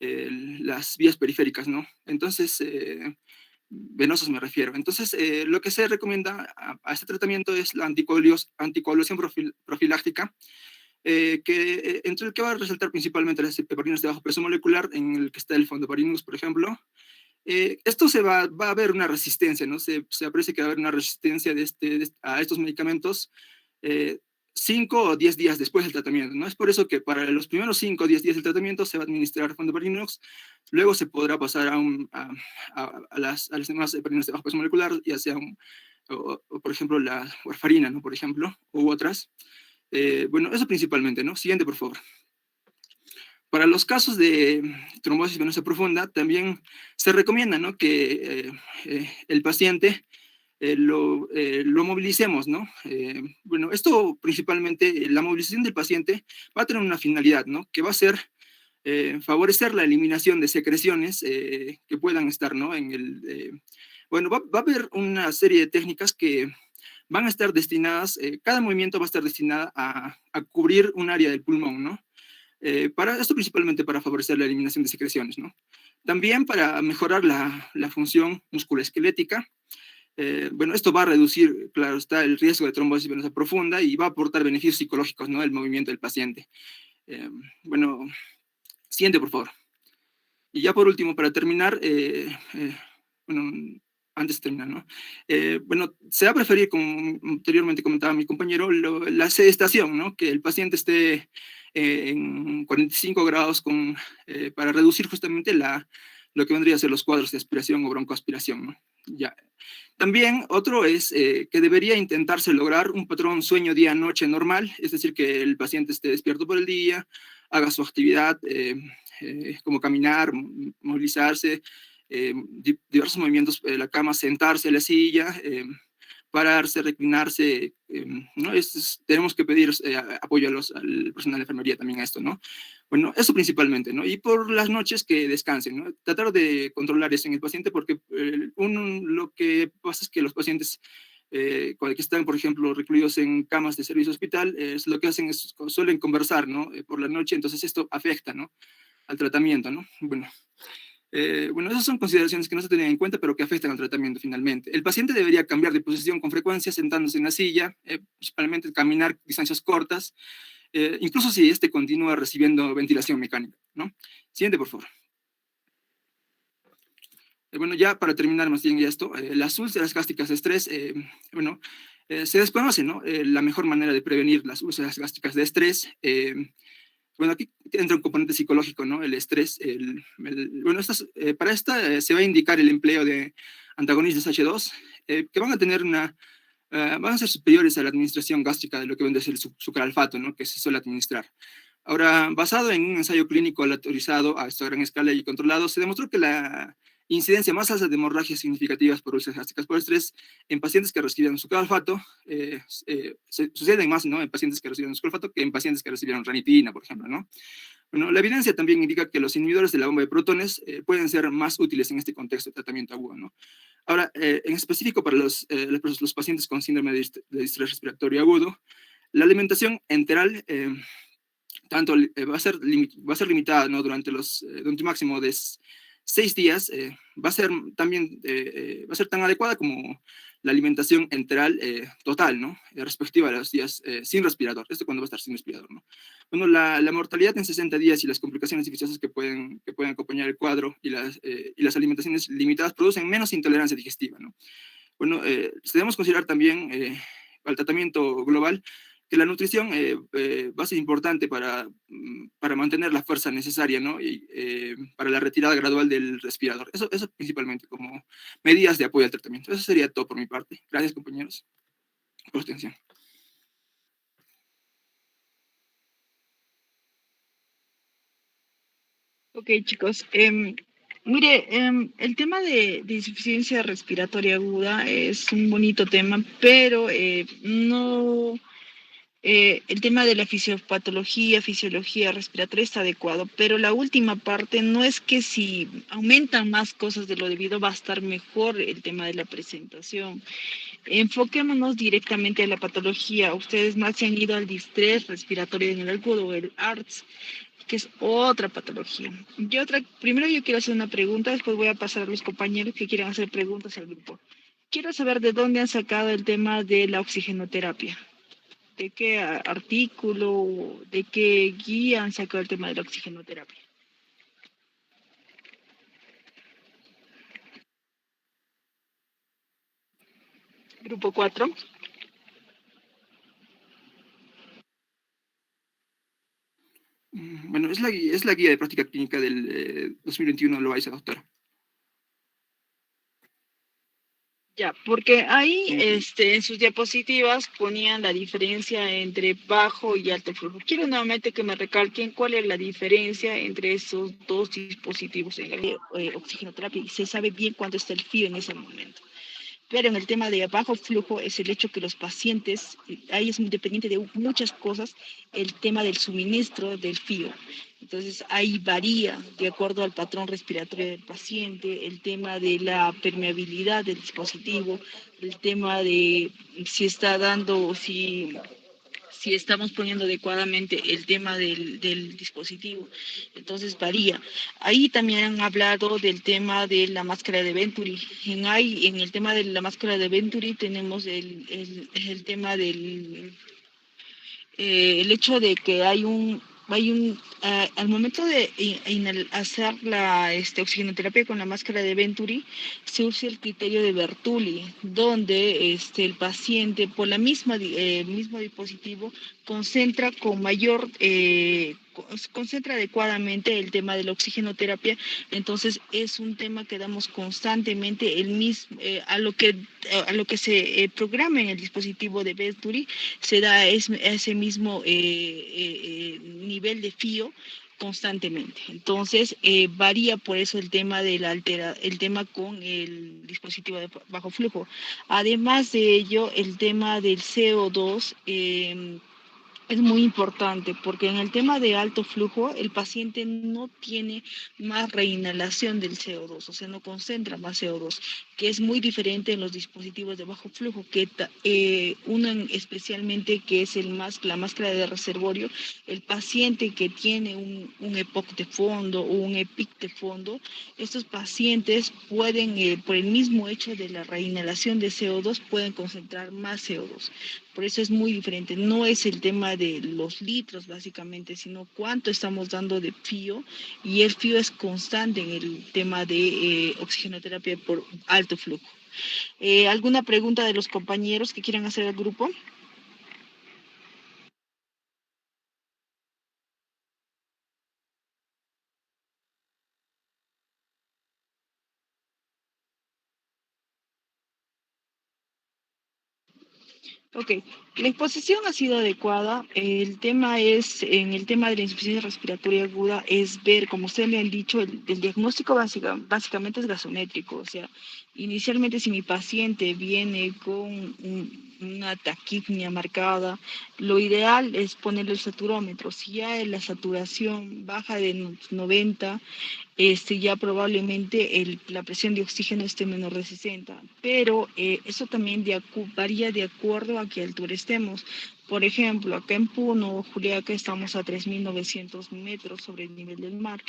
las vías periféricas, ¿no? Entonces, venosos me refiero. Entonces, lo que se recomienda a este tratamiento es la anticoagulación profiláctica, entre el que va a resaltar principalmente las heparininas de bajo peso molecular, en el que está el fondoparinux, por ejemplo. Esto va a haber una resistencia, ¿no? Se aprecia que va a haber una resistencia a estos medicamentos 5 o 10 días después del tratamiento, ¿no? Es por eso que para los primeros 5 o 10 días del tratamiento se va a administrar fondoparinux, luego se podrá pasar a las demás heparinas de bajo peso molecular, ya sea, por ejemplo, la warfarina, ¿no?, por ejemplo, u otras. Eso principalmente, ¿no? Siguiente, por favor. Para los casos de trombosis venosa profunda, también se recomienda, ¿no?, que el paciente lo movilicemos, ¿no? Esto principalmente, la movilización del paciente va a tener una finalidad, ¿no?, que va a ser favorecer la eliminación de secreciones que puedan estar, ¿no? Bueno, va a haber una serie de técnicas que van a estar destinadas, cada movimiento va a estar destinada a cubrir un área del pulmón, ¿no? Esto principalmente para favorecer la eliminación de secreciones, ¿no? También para mejorar la función musculoesquelética. Bueno, esto va a reducir, claro está, el riesgo de trombosis venosa profunda y va a aportar beneficios psicológicos, ¿no? El movimiento del paciente. Bueno, siguiente, por favor. Y ya por último, para terminar, bueno, antes de terminar, ¿no? Bueno, se va a preferir, como anteriormente comentaba mi compañero, la sedestación, ¿no? Que el paciente esté en 45 grados para reducir justamente lo que vendría a ser los cuadros de aspiración o broncoaspiración, ¿no? Ya. También otro es que debería intentarse lograr un patrón sueño día-noche normal, es decir, que el paciente esté despierto por el día, haga su actividad como caminar, movilizarse, diversos movimientos de la cama, sentarse en la silla, pararse, reclinarse, ¿no? Tenemos que pedir apoyo al personal de enfermería también a esto, ¿no? Bueno, eso principalmente, ¿no? Y por las noches que descansen, ¿no? Tratar de controlar eso en el paciente porque lo que pasa es que los pacientes cuando que están, por ejemplo, recluidos en camas de servicio hospital, lo que hacen es suelen conversar, ¿no? Por la noche, entonces esto afecta, ¿no? Al tratamiento, ¿no? Bueno, esas son consideraciones que no se tenían en cuenta, pero que afectan al tratamiento finalmente. El paciente debería cambiar de posición con frecuencia, sentándose en la silla, principalmente caminar distancias cortas, incluso si este continúa recibiendo ventilación mecánica, ¿no? Siguiente, por favor. Bueno, ya para terminar más bien ya esto, las úlceras gástricas de estrés, bueno, se desconoce, ¿no? La mejor manera de prevenir las úlceras gástricas de estrés. Bueno, aquí entra un componente psicológico, ¿no? El estrés. Bueno, para esta se va a indicar el empleo de antagonistas H2, que van a tener van a ser superiores a la administración gástrica de lo que vende a ser el sucralfato, ¿no? Que se suele administrar. Ahora, basado en un ensayo clínico aleatorizado a esta gran escala y controlado, se demostró que la incidencia más alta de hemorragias significativas por úlceras gástricas por estrés en pacientes que recibieron sucralfato suceden más, ¿no? En pacientes que recibieron sucralfato que en pacientes que recibieron ranitidina, por ejemplo, ¿no? Bueno, la evidencia también indica que los inhibidores de la bomba de protones pueden ser más útiles en este contexto de tratamiento agudo, ¿no? Ahora, en específico para los pacientes con síndrome de distrés respiratorio agudo, la alimentación enteral tanto va a ser limitada, ¿no? Durante un máximo de 6 días, va a ser tan adecuada como la alimentación enteral total, ¿no? Respectiva a los días sin respirador. Esto cuando va a estar sin respirador, ¿no? Bueno, la mortalidad en 60 días y las complicaciones infecciosas que pueden acompañar el cuadro y las alimentaciones limitadas producen menos intolerancia digestiva, ¿no? Bueno, debemos considerar también al tratamiento global que la nutrición va a ser importante para mantener la fuerza necesaria, ¿no? Y para la retirada gradual del respirador. Eso principalmente como medidas de apoyo al tratamiento. Eso sería todo por mi parte. Gracias, compañeros, por su atención. Ok, chicos. Mire, el tema de insuficiencia respiratoria aguda es un bonito tema, pero no... el tema de la fisiología respiratoria está adecuado, pero la última parte no es que si aumentan más cosas de lo debido va a estar mejor el tema de la presentación. Enfoquémonos directamente a la patología. Ustedes más se han ido al distrés respiratorio en el agudo, el ARDS, que es otra patología. Primero yo quiero hacer una pregunta, después voy a pasar a los compañeros que quieran hacer preguntas al grupo. Quiero saber de dónde han sacado el tema de la oxigenoterapia. ¿De qué artículo, de qué guía han sacado el tema de la oxigenoterapia? Grupo 4. Bueno, es la guía de práctica clínica del 2021, lo vais a adoptar. Ya, porque ahí en sus diapositivas ponían la diferencia entre bajo y alto flujo. Quiero nuevamente que me recalquen cuál es la diferencia entre esos dos dispositivos en la oxigenoterapia y se sabe bien cuándo está el FIO en ese momento. Pero en el tema de bajo flujo es el hecho que los pacientes, ahí es independiente de muchas cosas, el tema del suministro del fío. Entonces ahí varía de acuerdo al patrón respiratorio del paciente, el tema de la permeabilidad del dispositivo, el tema de si está dando, si estamos poniendo adecuadamente el tema del dispositivo. Entonces varía. Ahí también han hablado del tema de la máscara de Venturi. En el tema de la máscara de Venturi tenemos el tema del el hecho de que al momento de hacer la oxigenoterapia con la máscara de Venturi, se usa el criterio de Bertulli, donde el paciente, por la mismo dispositivo, concentra con mayor, concentra adecuadamente el tema de la oxigenoterapia. Entonces es un tema que damos constantemente a lo que se programa en el dispositivo de Venturi, se da ese mismo nivel de fío constantemente. Entonces, varía por eso el tema el tema con el dispositivo de bajo flujo. Además de ello, el tema del CO2 es muy importante porque en el tema de alto flujo el paciente no tiene más reinhalación del CO2, o sea, no concentra más CO2, que es muy diferente en los dispositivos de bajo flujo, especialmente que es la máscara de reservorio, el paciente que tiene un EPOC de fondo o un EPIC de fondo, estos pacientes pueden, por el mismo hecho de la reinhalación de CO2, pueden concentrar más CO2. Por eso es muy diferente. No es el tema de los litros, básicamente, sino cuánto estamos dando de fío. Y el fío es constante en el tema de oxigenoterapia por alto flujo. ¿Alguna pregunta de los compañeros que quieran hacer al grupo? Ok, la exposición ha sido adecuada. En el tema de la insuficiencia respiratoria aguda, es ver, como ustedes le han dicho, el diagnóstico básicamente es gasométrico. O sea, inicialmente si mi paciente viene con una taquipnia marcada, lo ideal es ponerle el saturómetro. Si ya la saturación baja de 90, ya probablemente la presión de oxígeno esté menor de 60, pero eso también varía de acuerdo a qué altura estemos. Por ejemplo, acá en Puno, Juliaca, estamos a 3.900 metros sobre el nivel del mar.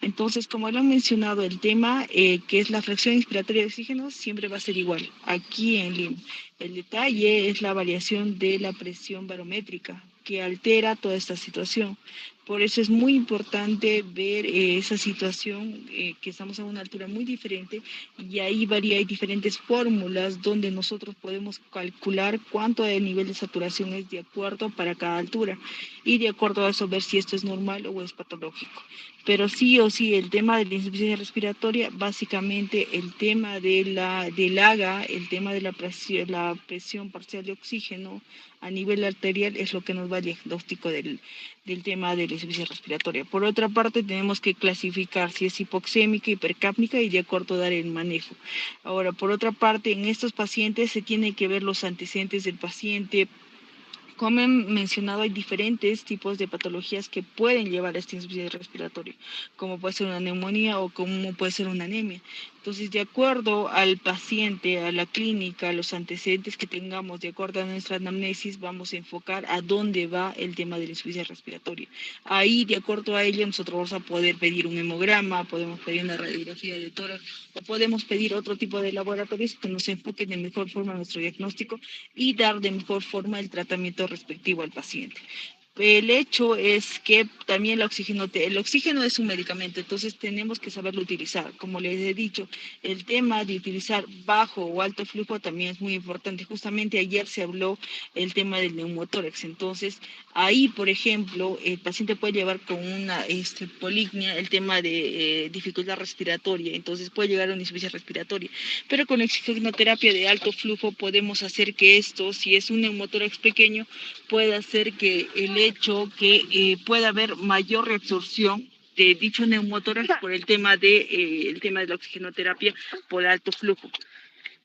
Entonces, como lo han mencionado, el tema que es la fracción inspiratoria de oxígeno siempre va a ser igual aquí en Lima. El detalle es la variación de la presión barométrica que altera toda esta situación. Por eso es muy importante ver esa situación, que estamos a una altura muy diferente, y ahí varía, hay diferentes fórmulas donde nosotros podemos calcular cuánto el nivel de saturación es de acuerdo para cada altura, y de acuerdo a eso ver si esto es normal o es patológico. Pero sí o sí, el tema de la insuficiencia respiratoria, básicamente el tema del AGA, el tema de la presión parcial de oxígeno a nivel arterial es lo que nos va al diagnóstico del tema de la insuficiencia respiratoria. Por otra parte, tenemos que clasificar si es hipoxémica, hipercápnica y de acuerdo dar el manejo. Ahora, por otra parte, en estos pacientes se tiene que ver los antecedentes del paciente. Como he mencionado, hay diferentes tipos de patologías que pueden llevar a esta insuficiencia respiratoria, como puede ser una neumonía o como puede ser una anemia. Entonces, de acuerdo al paciente, a la clínica, a los antecedentes que tengamos, de acuerdo a nuestra anamnesis, vamos a enfocar a dónde va el tema de la insuficiencia respiratoria. Ahí, de acuerdo a ello, nosotros vamos a poder pedir un hemograma, podemos pedir una radiografía de tórax o podemos pedir otro tipo de laboratorios que nos enfoquen de mejor forma nuestro diagnóstico y dar de mejor forma el tratamiento respectivo al paciente. El hecho es que también el oxígeno es un medicamento, entonces tenemos que saberlo utilizar. Como les he dicho, el tema de utilizar bajo o alto flujo también es muy importante. Justamente ayer se habló el tema del neumotórax. Entonces, ahí, por ejemplo, el paciente puede llevar con una polignia el tema de dificultad respiratoria, entonces puede llegar a una insuficiencia respiratoria. Pero con la oxigenoterapia de alto flujo podemos hacer que esto, si es un neumotórax pequeño, puede hacer que el hecho que pueda haber mayor reabsorción de dicho neumotórax por el tema de la oxigenoterapia por alto flujo.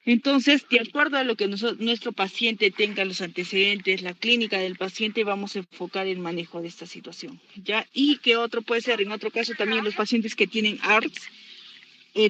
Entonces, de acuerdo a lo que nuestro paciente tenga los antecedentes, la clínica del paciente, vamos a enfocar el manejo de esta situación, ¿ya? Y que otro puede ser, en otro caso también los pacientes que tienen ARDS,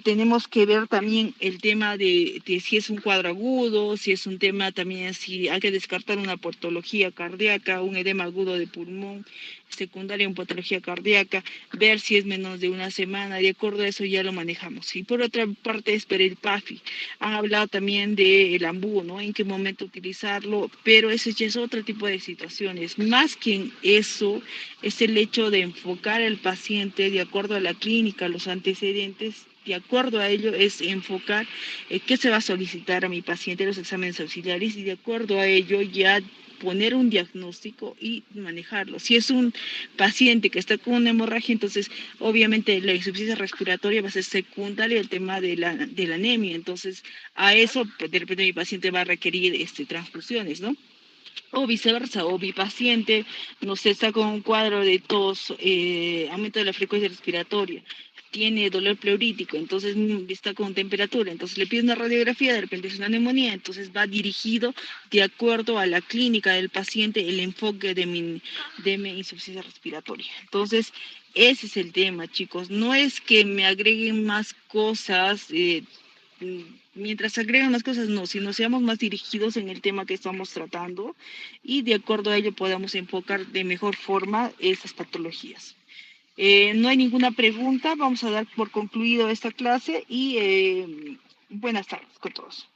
tenemos que ver también el tema de si es un cuadro agudo, si es un tema también, si hay que descartar una patología cardíaca, un edema agudo de pulmón, secundaria en patología cardíaca, ver si es menos de una semana, de acuerdo a eso ya lo manejamos. Y por otra parte es ver el PAFI. Han hablado también del AMBU, ¿no? En qué momento utilizarlo, pero eso ya es otro tipo de situaciones. Más que en eso, es el hecho de enfocar al paciente de acuerdo a la clínica, los antecedentes. De acuerdo a ello es enfocar qué se va a solicitar a mi paciente, los exámenes auxiliares, y de acuerdo a ello ya poner un diagnóstico y manejarlo. Si es un paciente que está con una hemorragia, entonces obviamente la insuficiencia respiratoria va a ser secundaria al tema de la anemia. Entonces a eso pues, de repente mi paciente va a requerir transfusiones, ¿no? O viceversa, o mi paciente, no sé, está con un cuadro de tos, aumento de la frecuencia respiratoria, tiene dolor pleurítico, entonces está con temperatura, entonces le pide una radiografía, de repente es una neumonía, entonces va dirigido de acuerdo a la clínica del paciente el enfoque de mi insuficiencia respiratoria. Entonces, ese es el tema, chicos. No es que me agreguen más cosas, mientras agregan más cosas, no, sino seamos más dirigidos en el tema que estamos tratando y de acuerdo a ello podamos enfocar de mejor forma esas patologías. No hay ninguna pregunta, vamos a dar por concluido esta clase y buenas tardes con todos.